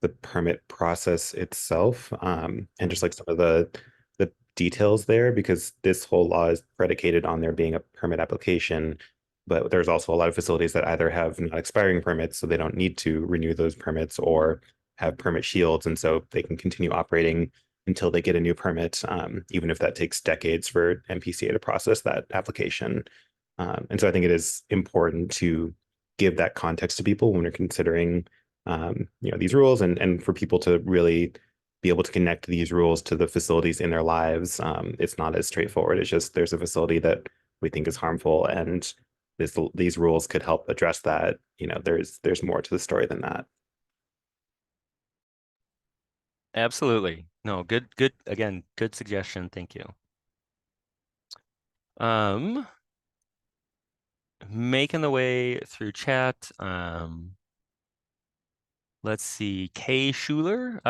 the permit process itself, and just like some of the details there, because this whole law is predicated on there being a permit application. But there's also a lot of facilities that either have not expiring permits, so they don't need to renew those permits, or have permit shields, and so they can continue operating until they get a new permit, even if that takes decades for MPCA to process that application. And so I think it is important to give that context to people when we're considering these rules, and for people to really be able to connect these rules to the facilities in their lives. It's not as straightforward. It's just there's a facility that we think is harmful, and these rules could help address that. There's more to the story than that.
Absolutely. No, good, again, good suggestion. Thank you. Making the way through chat. Let's see. Kay Schuler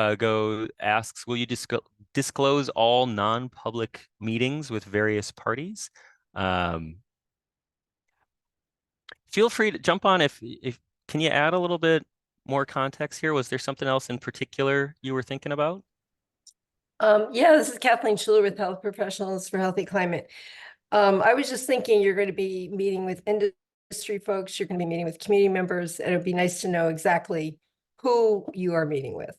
asks, will you disclose all non-public meetings with various parties? Feel free to jump on if can you add a little bit more context here? Was there something else in particular you were thinking about?
Yeah, this is Kathleen Schuler with Health Professionals for Healthy Climate. I was just thinking you're going to be meeting with industry folks, you're going to be meeting with community members, and it'd be nice to know exactly who you are meeting with.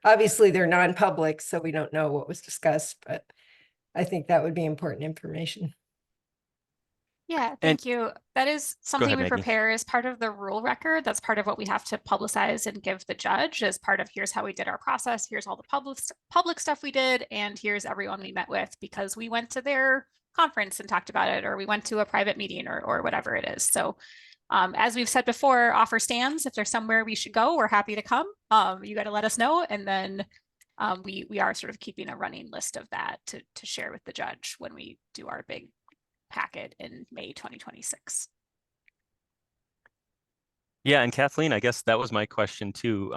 Obviously, they're non-public, so we don't know what was discussed, but I think that would be important information.
Yeah, thank you. That is something
ahead,
we
Maggie.
prepare as part of the rule record. That's part of what we have to publicize and give the judge as part of here's how we did our process, here's all the public stuff we did, and here's everyone we met with because we went to their conference and talked about it, or we went to a private meeting or whatever it is. So as we've said before, offer stands. If there's somewhere we should go, we're happy to come. You got to let us know. And then we are sort of keeping a running list of that to share with the judge when we do our big packet in May 2026.
Yeah, and Kathleen, I guess that was my question too.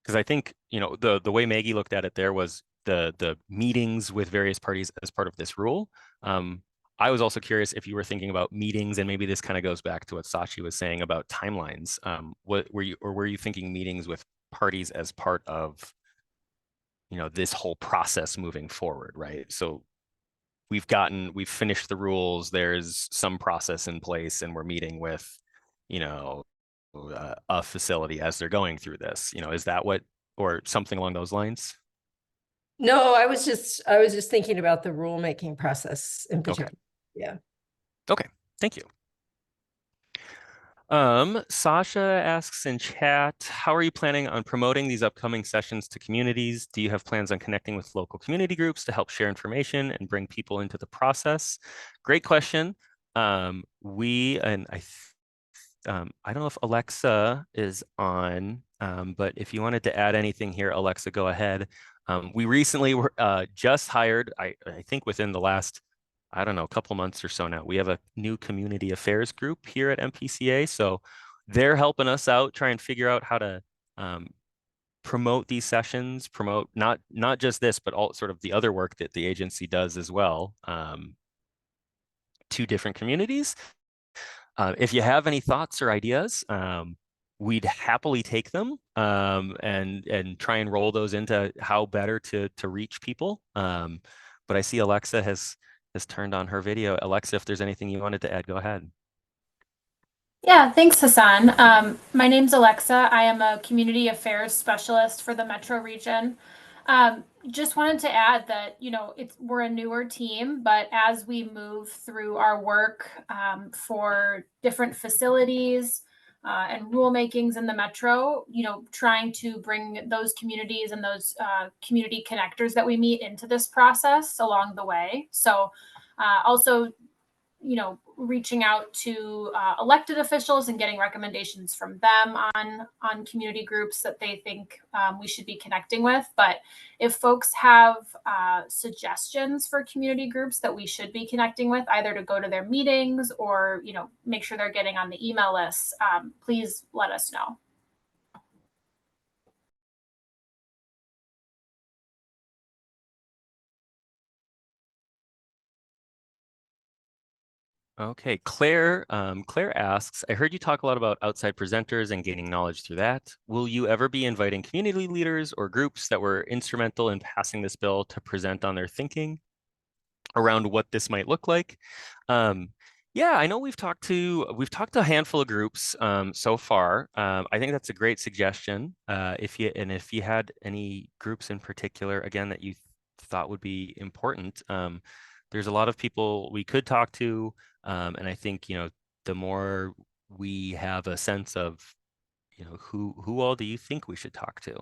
Because I think, the way Maggie looked at it there was the meetings with various parties as part of this rule. I was also curious if you were thinking about meetings, and maybe this kind of goes back to what Sachi was saying about timelines. What were you thinking meetings with parties as part of, this whole process moving forward, right? So we've finished the rules, there's some process in place, and we're meeting with, a facility as they're going through this. Is that what, or something along those lines?
No, I was just thinking about the rulemaking process in particular.
Okay.
Yeah.
Okay, thank you. Sasha asks in chat, how are you planning on promoting these upcoming sessions to communities? Do you have plans on connecting with local community groups to help share information and bring people into the process? Great question. I don't know if Alexa is on, but if you wanted to add anything here, Alexa, go ahead. We recently were just hired, I think within the last, I don't know, a couple months or so now, we have a new community affairs group here at MPCA. So they're helping us out, try and figure out how to promote these sessions, promote not just this, but all sort of the other work that the agency does as well to different communities. If you have any thoughts or ideas, we'd happily take them and try and roll those into how better to reach people. But I see Alexa has turned on her video. Alexa, if there's anything you wanted to add, go ahead.
Yeah, thanks, Hassan. My name's Alexa. I am a community affairs specialist for the Metro region. Just wanted to add that, we're a newer team, but as we move through our work for different facilities and rulemakings in the Metro, trying to bring those communities and those community connectors that we meet into this process along the way. So also, reaching out to elected officials and getting recommendations from them on community groups that they think we should be connecting with. But if folks have suggestions for community groups that we should be connecting with, either to go to their meetings or, make sure they're getting on the email list, please let us know.
Okay, Claire asks, I heard you talk a lot about outside presenters and gaining knowledge through that. Will you ever be inviting community leaders or groups that were instrumental in passing this bill to present on their thinking around what this might look like? Yeah, I know we've talked to a handful of groups so far. I think that's a great suggestion. If you had any groups in particular, again, that you thought would be important, there's a lot of people we could talk to. And I think, the more we have a sense of, who all do you think we should talk to?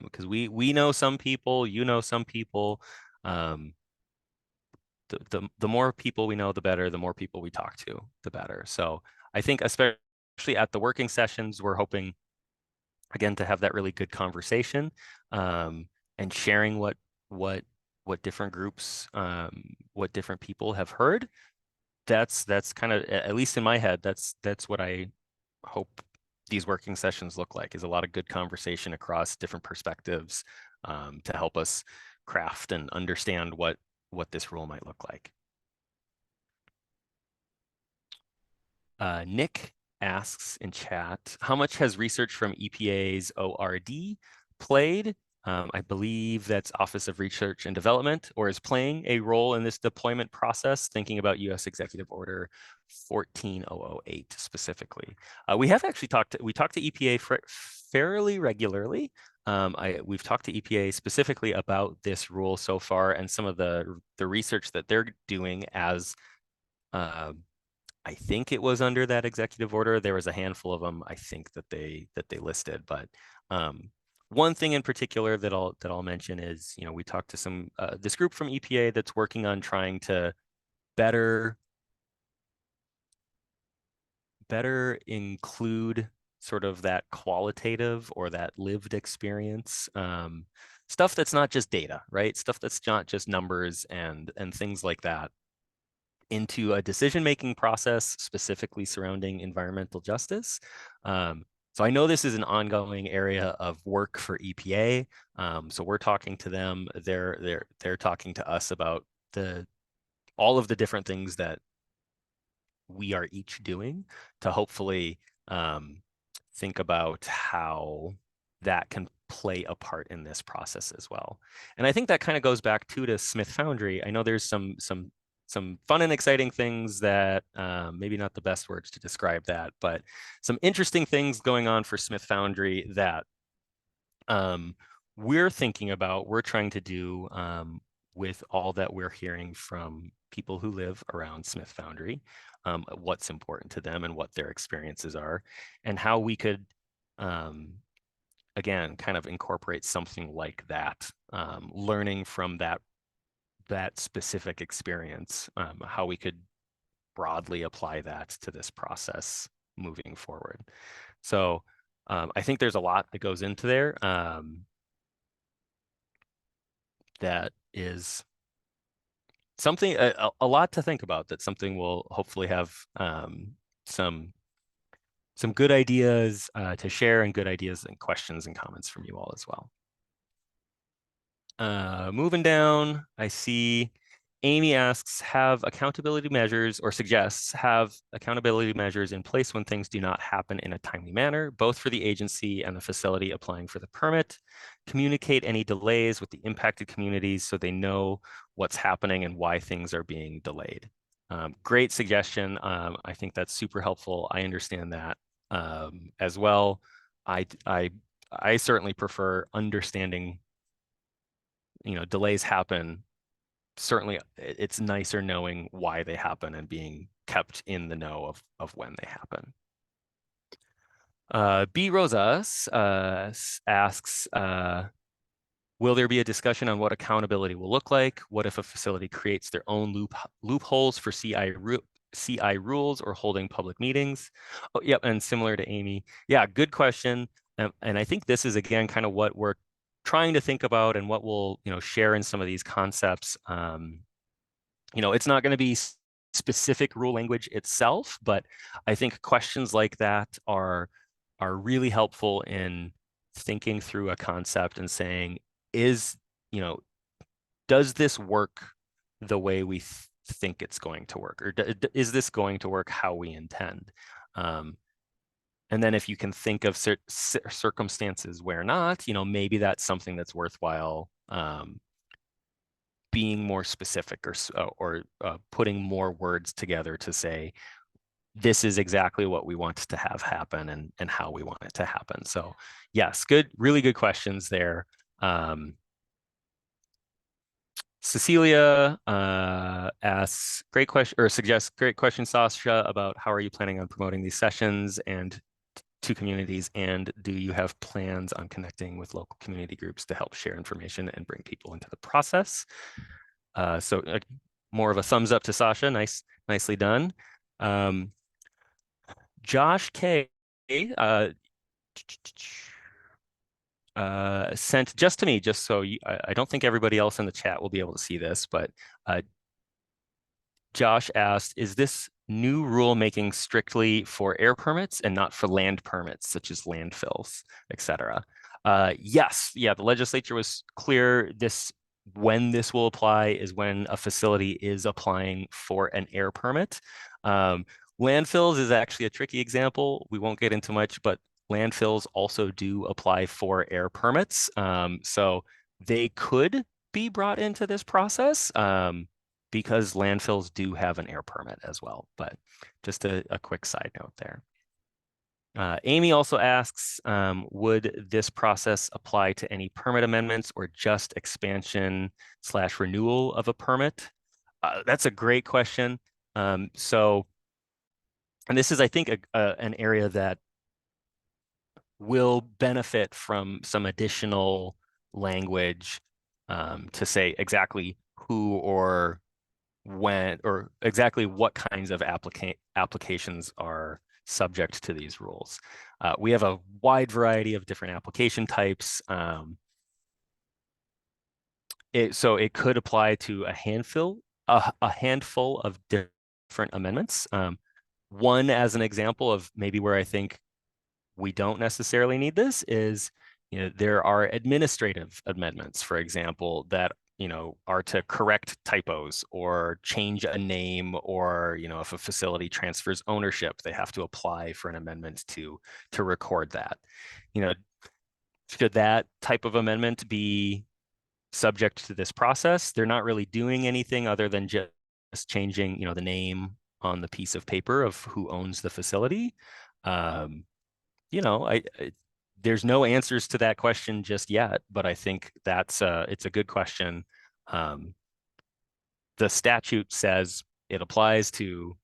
Because we know some people, some people. the more people we know, the better. The more people we talk to, the better. So I think especially at the working sessions, we're hoping, again, to have that really good conversation, and sharing what different groups, what different people have heard. That's kind of, at least in my head, that's what I hope these working sessions look like, is a lot of good conversation across different perspectives, to help us craft and understand what this rule might look like. Nick asks in chat, how much has research from EPA's ORD played? I believe that's Office of Research and Development, or is playing a role in this deployment process, thinking about US Executive Order 14008 specifically. We have actually talked to EPA fairly regularly. We've talked to EPA specifically about this rule so far, and some of the research that they're doing, as I think it was under that executive order. There was a handful of them, I think, that they listed. But one thing in particular that I'll mention is, we talked to some this group from EPA that's working on trying to better include sort of that qualitative or that lived experience, stuff that's not just data, right? Stuff that's not just numbers and things like that, into a decision-making process specifically surrounding environmental justice. So I know this is an ongoing area of work for EPA. So we're talking to them. They're talking to us about all of the different things that we are each doing to hopefully think about how that can play a part in this process as well. And I think that kind of goes back to Smith Foundry. I know there's some fun and exciting things that, maybe not the best words to describe that, but some interesting things going on for Smith Foundry that we're thinking about, we're trying to do with all that we're hearing from people who live around Smith Foundry, what's important to them and what their experiences are, and how we could, again, kind of incorporate something like that, learning from that specific experience, how we could broadly apply that to this process moving forward. So I think there's a lot that goes into there, that is something, a lot to think about. That's something we'll hopefully have some good ideas to share, and good ideas and questions and comments from you all as well. Moving down, I see Amy asks, have accountability measures, or suggests have accountability measures in place when things do not happen in a timely manner, both for the agency and the facility applying for the permit. Communicate any delays with the impacted communities so they know what's happening and why things are being delayed. Great suggestion. I think that's super helpful. I understand that as well. I certainly prefer understanding, delays happen. Certainly it's nicer knowing why they happen and being kept in the know of when they happen. B. Rosas asks, will there be a discussion on what accountability will look like? What if a facility creates their own loopholes for CI rules or holding public meetings? Oh, yep, and similar to Amy. Yeah, good question. And I think this is, again, kind of what we're trying to think about, and what we'll share in some of these concepts. It's not going to be specific rule language itself, but I think questions like that are really helpful in thinking through a concept and saying, does this work the way we think it's going to work, or is this going to work how we intend? And then if you can think of circumstances where not, maybe that's something that's worthwhile being more specific, or putting more words together to say, this is exactly what we want to have happen, and how we want it to happen. So yes, really good questions there. Cecilia asks, great question, or suggests, great question, Sasha, about how are you planning on promoting these sessions and to communities, and do you have plans on connecting with local community groups to help share information and bring people into the process? So more of a thumbs up to Sasha. Nicely done. Josh K. Sent just to me, just so I don't think everybody else in the chat will be able to see this, but Josh asked, is this new rule making strictly for air permits and not for land permits, such as landfills, etc.? Yes, yeah, the legislature was clear. When this will apply is when a facility is applying for an air permit. Landfills is actually a tricky example. We won't get into much, but landfills also do apply for air permits. So they could be brought into this process because landfills do have an air permit as well. But just a quick side note there. Amy also asks, would this process apply to any permit amendments or just expansion/renewal of a permit? That's a great question. And this is, I think, an area that will benefit from some additional language to say exactly who or when or exactly what kinds of applications are subject to these rules. We have a wide variety of different application types. So it could apply to a handful of different amendments. One as an example of maybe where I think we don't necessarily need this is, there are administrative amendments, for example, that are to correct typos or change a name, or if a facility transfers ownership, they have to apply for an amendment to record that. Should that type of amendment be subject to this process? They're not really doing anything other than just changing the name on the piece of paper of who owns the facility. There's no answers to that question just yet, but I think it's a good question. The statute says it applies to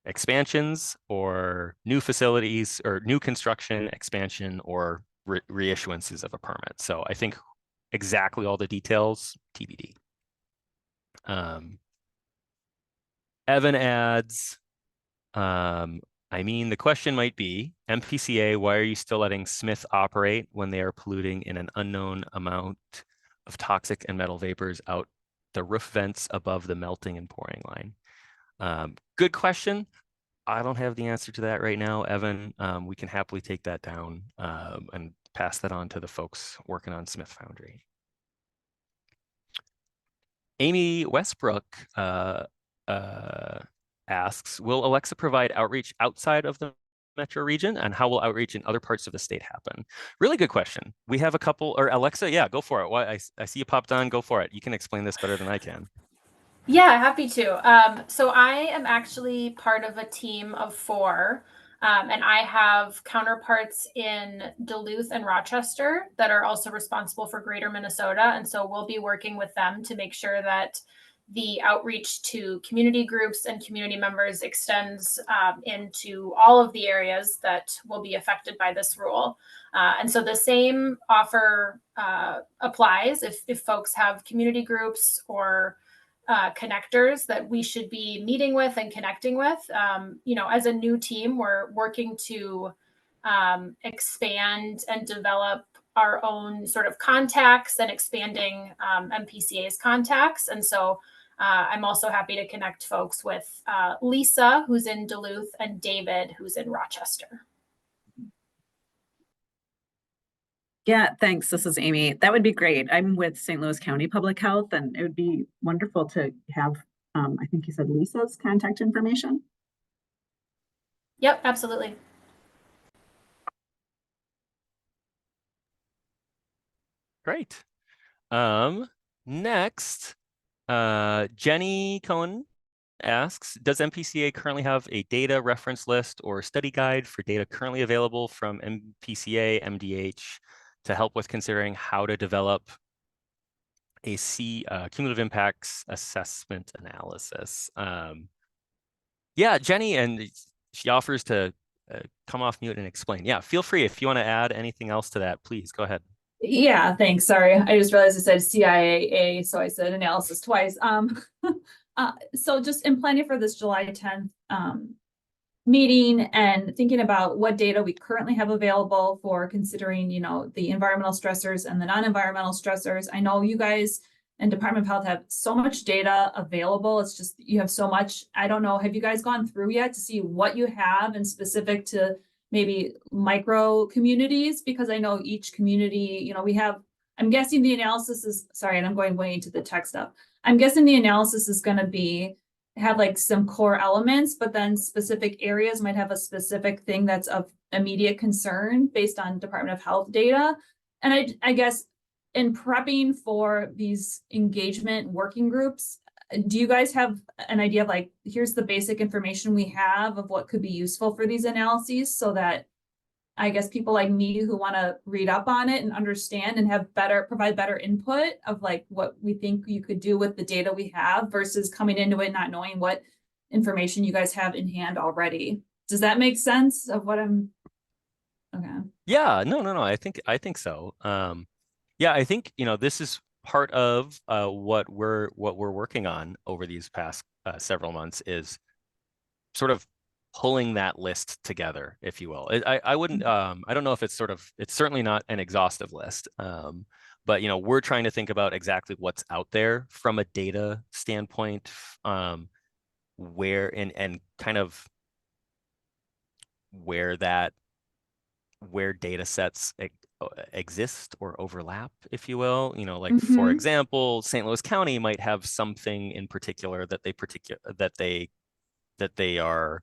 expansions or new facilities or new construction, expansion, or reissuances of a permit. So I think exactly all the details, TBD. Evan adds, the question might be, MPCA, why are you still letting Smith operate when they are polluting in an unknown amount of toxic and metal vapors out the roof vents above the melting and pouring line? Good question. I don't have the answer to that right now, Evan. We can happily take that down and pass that on to the folks working on Smith Foundry. Amy Westbrook asks, will Alexa provide outreach outside of the metro region, and how will outreach in other parts of the state happen? Really good question. We have a couple, or Alexa, yeah, go for it. I see you popped on, go for it. You can explain this better than I can.
Yeah, happy to. So I am actually part of a team of 4, and I have counterparts in Duluth and Rochester that are also responsible for Greater Minnesota. And so we'll be working with them to make sure that the outreach to community groups and community members extends into all of the areas that will be affected by this rule. And so the same offer applies if folks have community groups or connectors that we should be meeting with and connecting with. As a new team, we're working to expand and develop our own sort of contacts and expanding MPCA's contacts. And so I'm also happy to connect folks with Lisa, who's in Duluth, and David, who's in Rochester.
Yeah, thanks. This is Amy. That would be great. I'm with St. Louis County Public Health, and it would be wonderful to have, I think you said Lisa's contact information.
Yep, absolutely.
Great. Next, Jenny Cohen asks, does MPCA currently have a data reference list or study guide for data currently available from MPCA, MDH to help with considering how to develop a cumulative impacts assessment analysis? Yeah, Jenny, and she offers to come off mute and explain. Yeah, feel free if you want to add anything else to that, please go ahead.
Yeah, thanks. Sorry, I just realized it said CIAA, so I said analysis twice. So just in planning for this July 10th meeting and thinking about what data we currently have available for considering, you know, the environmental stressors and the non-environmental stressors. I know you guys and Department of Health have so much data available. It's just, you have so much. I don't know, have you guys gone through yet to see what you have and specific to maybe micro communities? Because I know each community, you know, we have, I'm guessing the analysis is, sorry, and I'm going way into the tech stuff. I'm guessing the analysis is going to be have like some core elements, but then specific areas might have a specific thing that's of immediate concern based on Department of Health data. And I guess in prepping for these engagement working groups, do you guys have an idea of like, here's the basic information we have of what could be useful for these analyses, so that I guess people like me who want to read up on it and understand and have provide better input of like what we think you could do with the data we have versus coming into it not knowing what information you guys have in hand already. Does that make sense of what I'm? Okay.
Yeah, no. I think so. Yeah, I think, you know, this is part of what we're working on over these past several months, is sort of pulling that list together, if you will. I wouldn't, I don't know if it's it's certainly not an exhaustive list, but, you know, we're trying to think about exactly what's out there from a data standpoint, where and kind of where data sets exist or overlap, if you will. You know, like for example, St. Louis County might have something in particular that they are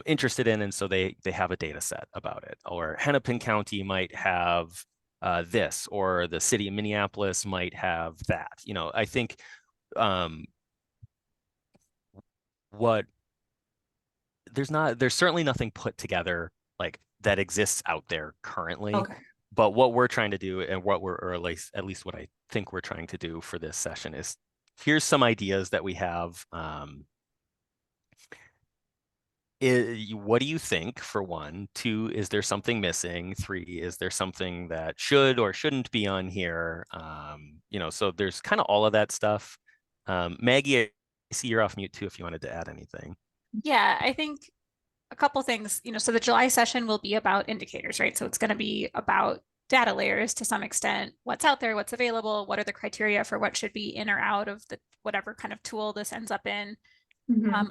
interested in, and so they have a data set about it. Or Hennepin County might have this, or the city of Minneapolis might have that. You know, I think there's certainly nothing put together like that exists out there currently.
Okay.
But what we're trying to do, and or at least what I think we're trying to do for this session, is here's some ideas that we have. What do you think, for one? Two, is there something missing? Three, is there something that should or shouldn't be on here? You know, so there's kind of all of that stuff. Maggie, I see you're off mute too, if you wanted to add anything.
Yeah, I think a couple things, you know, so the July session will be about indicators, right? So it's going to be about data layers to some extent, what's out there, what's available, what are the criteria for what should be in or out of the whatever kind of tool this ends up in.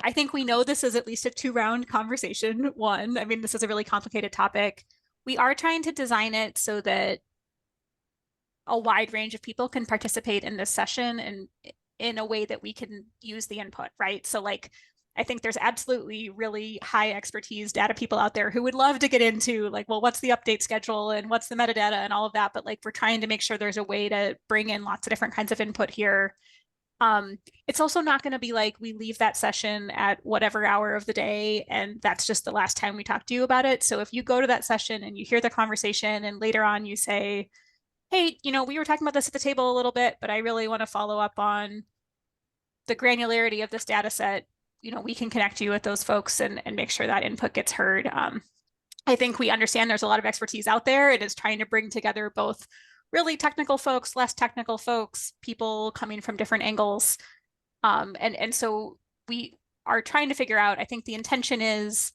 I think we know this is at least a 2-round conversation. One, I mean, this is a really complicated topic. We are trying to design it so that a wide range of people can participate in this session and in a way that we can use the input, right? So like, I think there's absolutely really high expertise data people out there who would love to get into like, well, what's the update schedule and what's the metadata and all of that. But like, we're trying to make sure there's a way to bring in lots of different kinds of input here. It's also not going to be like we leave that session at whatever hour of the day and that's just the last time we talk to you about it. So if you go to that session and you hear the conversation and later on you say, hey, you know, we were talking about this at the table a little bit, but I really want to follow up on the granularity of this data set, you know, we can connect you with those folks and make sure that input gets heard. I think we understand there's a lot of expertise out there. It is trying to bring together both really technical folks, less technical folks, people coming from different angles. And so we are trying to figure out, I think the intention is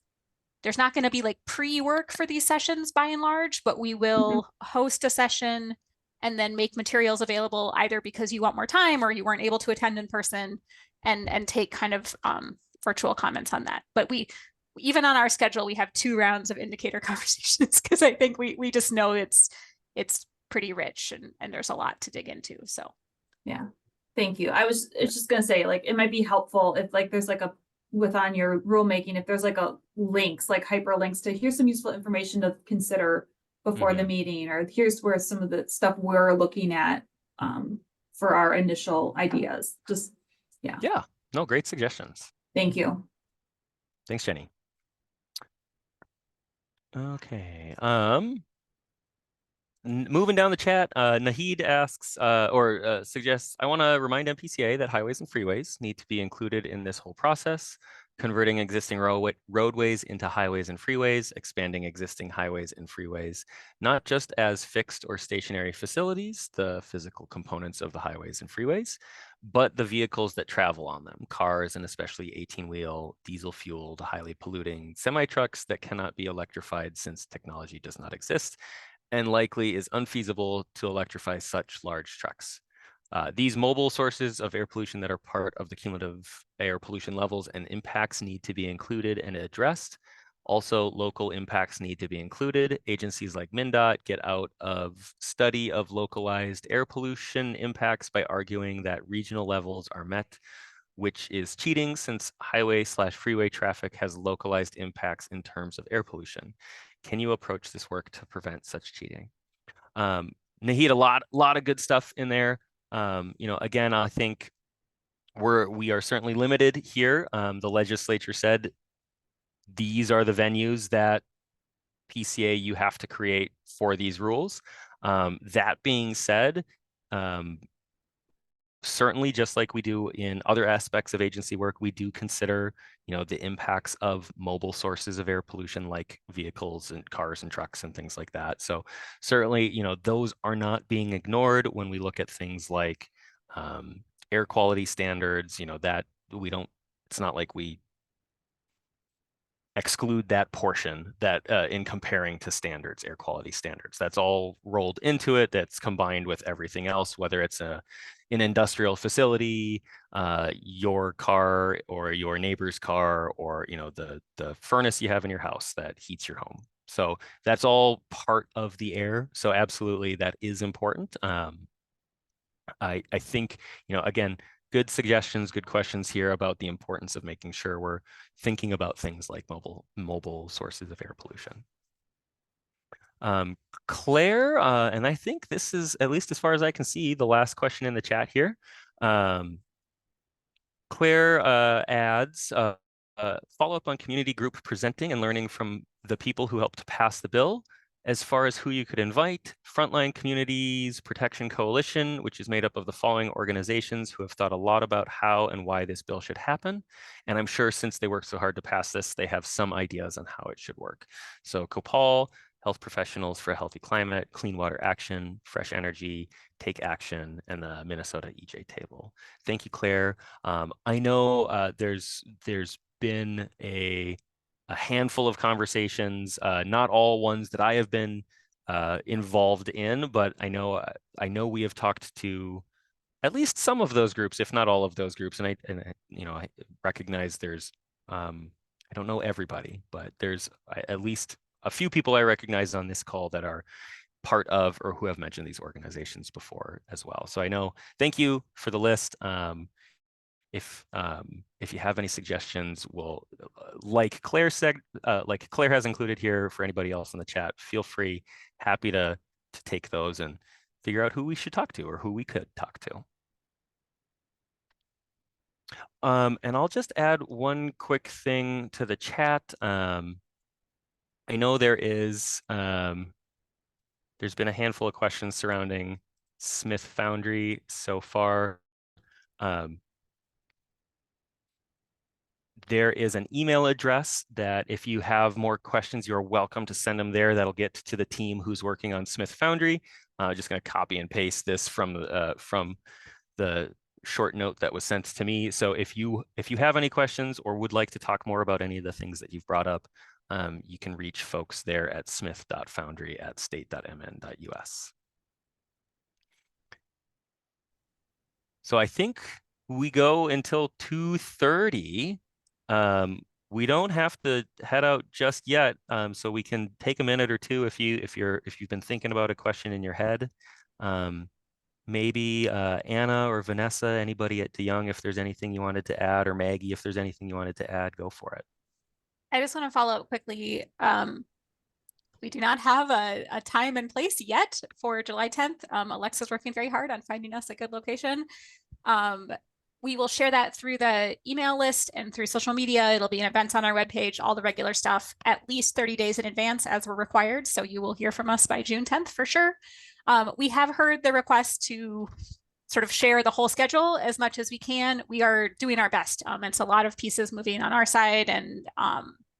there's not going to be like pre-work for these sessions by and large, but we will host a session and then make materials available either because you want more time or you weren't able to attend in person and take kind of virtual comments on that. But we, even on our schedule, we have 2 rounds of indicator conversations because I think we just know it's pretty rich and there's a lot to dig into. So
yeah, thank you. It's just gonna say like it might be helpful if like there's like a on your rulemaking, if there's like a links, like hyperlinks to here's some useful information to consider before the meeting, or here's where some of the stuff we're looking at for our initial ideas. Just yeah,
no, great suggestions.
Thank you.
Thanks, Jenny. Okay, moving down the chat, Nahid asks suggests, I want to remind MPCA that highways and freeways need to be included in this whole process. converting existing roadways into highways and freeways, expanding existing highways and freeways, not just as fixed or stationary facilities, the physical components of the highways and freeways, but the vehicles that travel on them, cars and especially 18-wheel, diesel-fueled, highly polluting semi-trucks that cannot be electrified since technology does not exist and likely is unfeasible to electrify such large trucks. These mobile sources of air pollution that are part of the cumulative air pollution levels and impacts need to be included and addressed. Also, local impacts need to be included. Agencies like MnDOT get out of study of localized air pollution impacts by arguing that regional levels are met, which is cheating since highway/freeway traffic has localized impacts in terms of air pollution. Can you approach this work to prevent such cheating? Nahid, a lot of good stuff in there. Again, I think we are certainly limited here. The legislature said these are the venues that PCA you have to create for these rules. That being said, certainly just like we do in other aspects of agency work, we do consider, the impacts of mobile sources of air pollution like vehicles and cars and trucks and things like that. So certainly, those are not being ignored when we look at things like air quality standards, that we don't, it's not like we exclude that portion that in comparing to standards, air quality standards. That's all rolled into it. That's combined with everything else, whether it's an industrial facility, your car or your neighbor's car, or the furnace you have in your house that heats your home. So that's all part of the air. So absolutely, that is important. I think, again, good suggestions, good questions here about the importance of making sure we're thinking about things like mobile sources of air pollution. Claire, and I think this is, at least as far as I can see, the last question in the chat here. Claire adds, follow up on community group presenting and learning from the people who helped pass the bill. As far as who you could invite, Frontline Communities Protection Coalition, which is made up of the following organizations who have thought a lot about how and why this bill should happen. And I'm sure since they worked so hard to pass this, they have some ideas on how it should work. So COPAL, Health Professionals for a Healthy Climate, Clean Water Action, Fresh Energy, Take Action, and the Minnesota EJ Table. Thank you, Claire. I know there's been a handful of conversations, not all ones that I have been involved in, but I know we have talked to at least some of those groups, if not all of those groups. And I recognize there's I don't know everybody, but there's at least a few people I recognize on this call that are part of or who have mentioned these organizations before as well. So I know, thank you for the list. If you have any suggestions, we'll, like Claire said, like Claire has included here for anybody else in the chat, feel free, happy to take those and figure out who we should talk to or who we could talk to. And I'll just add one quick thing to the chat. I know there's been a handful of questions surrounding Smith Foundry so far. There is an email address that if you have more questions, you're welcome to send them there. That'll get to the team who's working on Smith Foundry. Just going to copy and paste this from the short note that was sent to me. So if you have any questions or would like to talk more about any of the things that you've brought up, you can reach folks there at smith.foundry@state.mn.us. So I think we go until 2:30. We don't have to head out just yet, so we can take a minute or two if you've been thinking about a question in your head. Maybe Anna or Vanessa, anybody at DeYoung, if there's anything you wanted to add, or Maggie, if there's anything you wanted to add, go for it.
I just want to follow up quickly. We do not have a time and place yet for July 10th. Alexa's working very hard on finding us a good location. We will share that through the email list and through social media. It'll be an event on our webpage, all the regular stuff, at least 30 days in advance as we're required. So you will hear from us by June 10th for sure. We have heard the request to sort of share the whole schedule as much as we can. We are doing our best. It's a lot of pieces moving on our side, and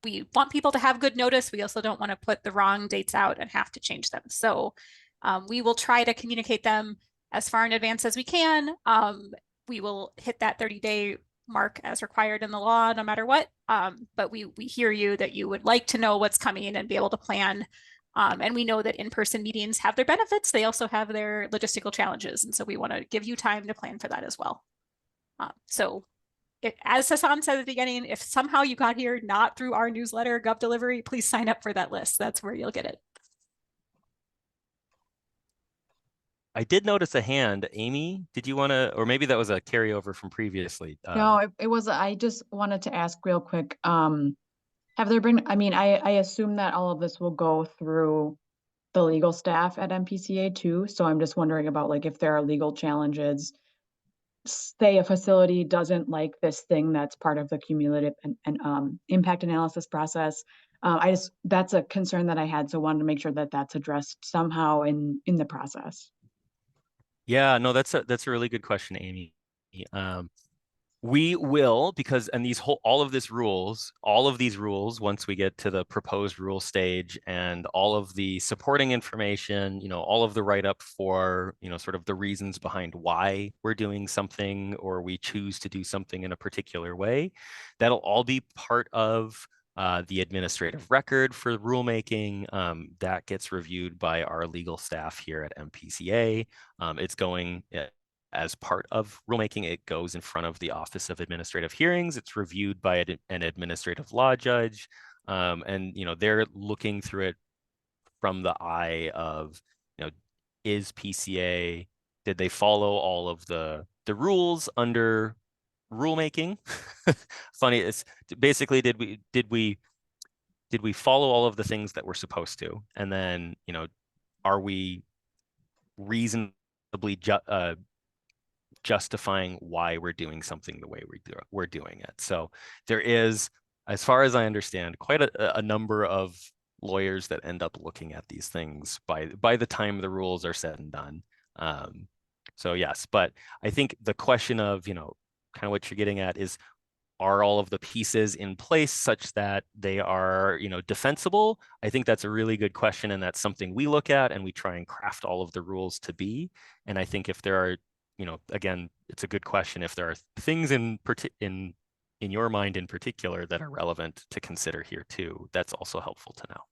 we want people to have good notice. We also don't want to put the wrong dates out and have to change them. So we will try to communicate them as far in advance as we can. We will hit that 30-day mark as required in the law, no matter what. But we hear you that you would like to know what's coming and be able to plan. And we know that in-person meetings have their benefits. They also have their logistical challenges. And so we want to give you time to plan for that as well. So as Hassan said at the beginning, if somehow you got here not through our newsletter, Gov Delivery, please sign up for that list. That's where you'll get it.
I did notice a hand. Amy, did you want to, or maybe that was a carryover from previously?
No, it was, I just wanted to ask real quick, have there been, I mean, I assume that all of this will go through the legal staff at MPCA too. So I'm just wondering about like if there are legal challenges, say a facility doesn't like this thing that's part of the cumulative and impact analysis process. That's a concern that I had. So wanted to make sure that that's addressed somehow in the process.
Yeah, no, that's a really good question, Amy. We will, because, and all of these rules, once we get to the proposed rule stage and all of the supporting information, all of the write-up for, sort of the reasons behind why we're doing something or we choose to do something in a particular way, that'll all be part of the administrative record for rulemaking. That gets reviewed by our legal staff here at MPCA. It's going as part of rulemaking, it goes in front of the Office of Administrative Hearings. It's reviewed by an administrative law judge. And, they're looking through it from the eye of, is PCA, did they follow all of the rules under rulemaking? Funny, it's basically, did we follow all of the things that we're supposed to? And then, are we reasonably justifying why we're doing something the way we're doing it? So there is, as far as I understand, quite a number of lawyers that end up looking at these things by the time the rules are said and done. So yes, but I think the question of, kind of what you're getting at is, are all of the pieces in place such that they are, defensible? I think that's a really good question, and that's something we look at and we try and craft all of the rules to be. And I think if there are, again, it's a good question. If there are things in your mind in particular that are relevant to consider here too, that's also helpful to know.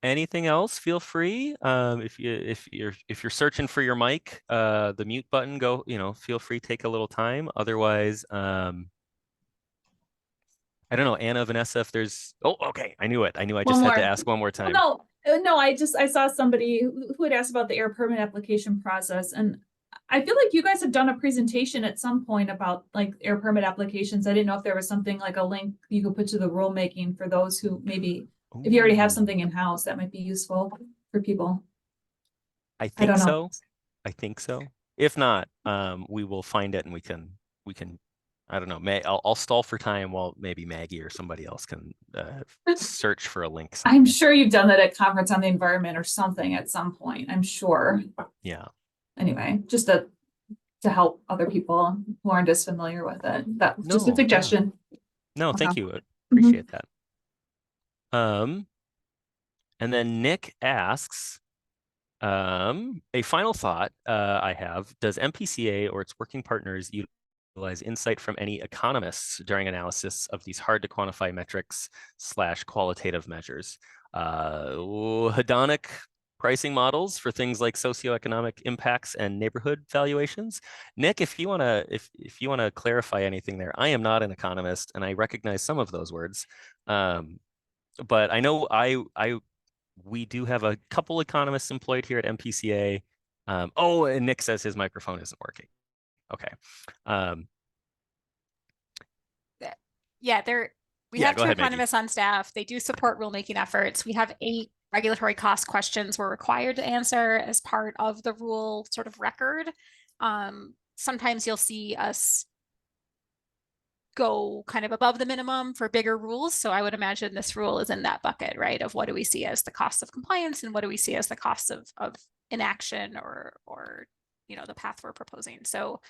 Anything else? Feel free. If you're searching for your mic, the mute button, feel free, take a little time. Otherwise, I don't know, Anna, Vanessa, if there's, oh, okay, I knew it. I just had to ask one more time.
Well, no, I saw somebody who had asked about the air permit application process, and I feel like you guys have done a presentation at some point about like air permit applications. I didn't know if there was something like a link you could put to the rulemaking for those who maybe, if you already have something in-house, that might be useful for people.
I think so. I think so. If not, we will find it and we can, I don't know, I'll stall for time while maybe Maggie or somebody else can search for a link somewhere.
I'm sure you've done that at Conference on the Environment or something at some point, I'm sure.
Yeah.
Anyway, just to help other people who aren't as familiar with it. That was just a suggestion.
Yeah. No, thank you. I
Mm-hmm.
appreciate that. And then Nick asks, a final thought I have, does MPCA or its working partners utilize insight from any economists during analysis of these hard to quantify metrics / qualitative measures? Hedonic pricing models for things like socioeconomic impacts and neighborhood valuations. Nick, if you want to clarify anything there, I am not an economist and I recognize some of those words. But I know we do have a couple economists employed here at MPCA. Oh, and Nick says his microphone isn't working. Okay.
We have 2 economists on staff. They do support rulemaking efforts. We have 8 regulatory cost questions we're required to answer as part of the rule sort of record. sometimes you'll see us go kind of above the minimum for bigger rules. So I would imagine this rule is in that bucket, right? Of what do we see as the cost of compliance and what do we see as the cost of inaction or the path we're proposing. So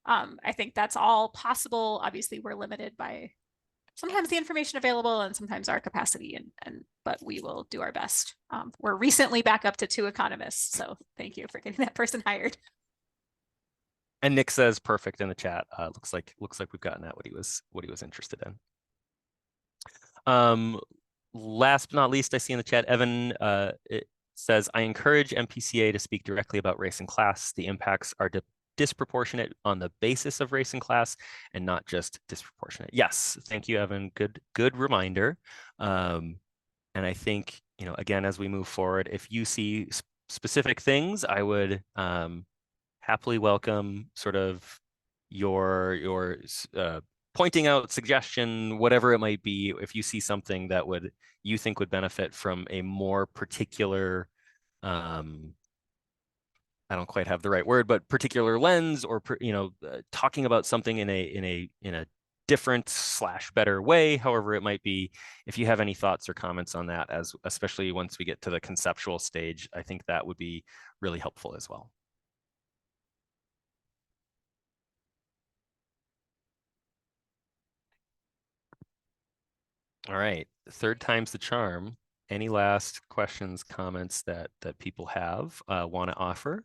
I think that's all possible. Obviously, we're limited by sometimes the information available and sometimes our capacity, but we will do our best. We're recently back up to 2 economists, so thank you for getting that person hired.
And Nick says perfect in the chat. Looks like we've gotten at what he was interested in. Last but not least, I see in the chat, Evan it says, I encourage MPCA to speak directly about race and class. The impacts are disproportionate on the basis of race and class and not just disproportionate. Yes, thank you, Evan. Good reminder. And I think, again, as we move forward, if you see specific things, I would happily welcome sort of your pointing out, suggestion, whatever it might be. If you see something that you think would benefit from a more particular, I don't quite have the right word, but particular lens, or talking about something in a different / better way, however it might be. If you have any thoughts or comments on that, especially once we get to the conceptual stage, I think that would be really helpful as well. All right, 3rd time's the charm. Any last questions, comments that people have, want to offer?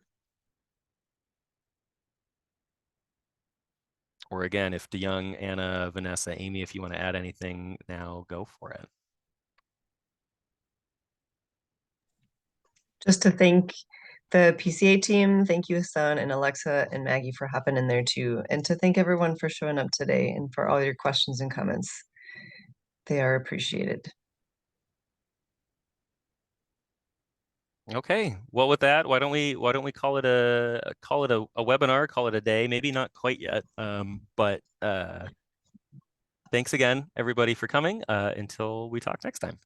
Or again, if DeYoung, Anna, Vanessa, Amy, if you want to add anything now, go for it.
Just to thank the PCA team, thank you, Hassan and Alexa and Maggie for hopping in there too, and to thank everyone for showing up today and for all your questions and comments. They are appreciated.
Okay, well, with that, why don't we call it a webinar, call it a day? Maybe not quite yet, but thanks again, everybody, for coming. Until we talk next time.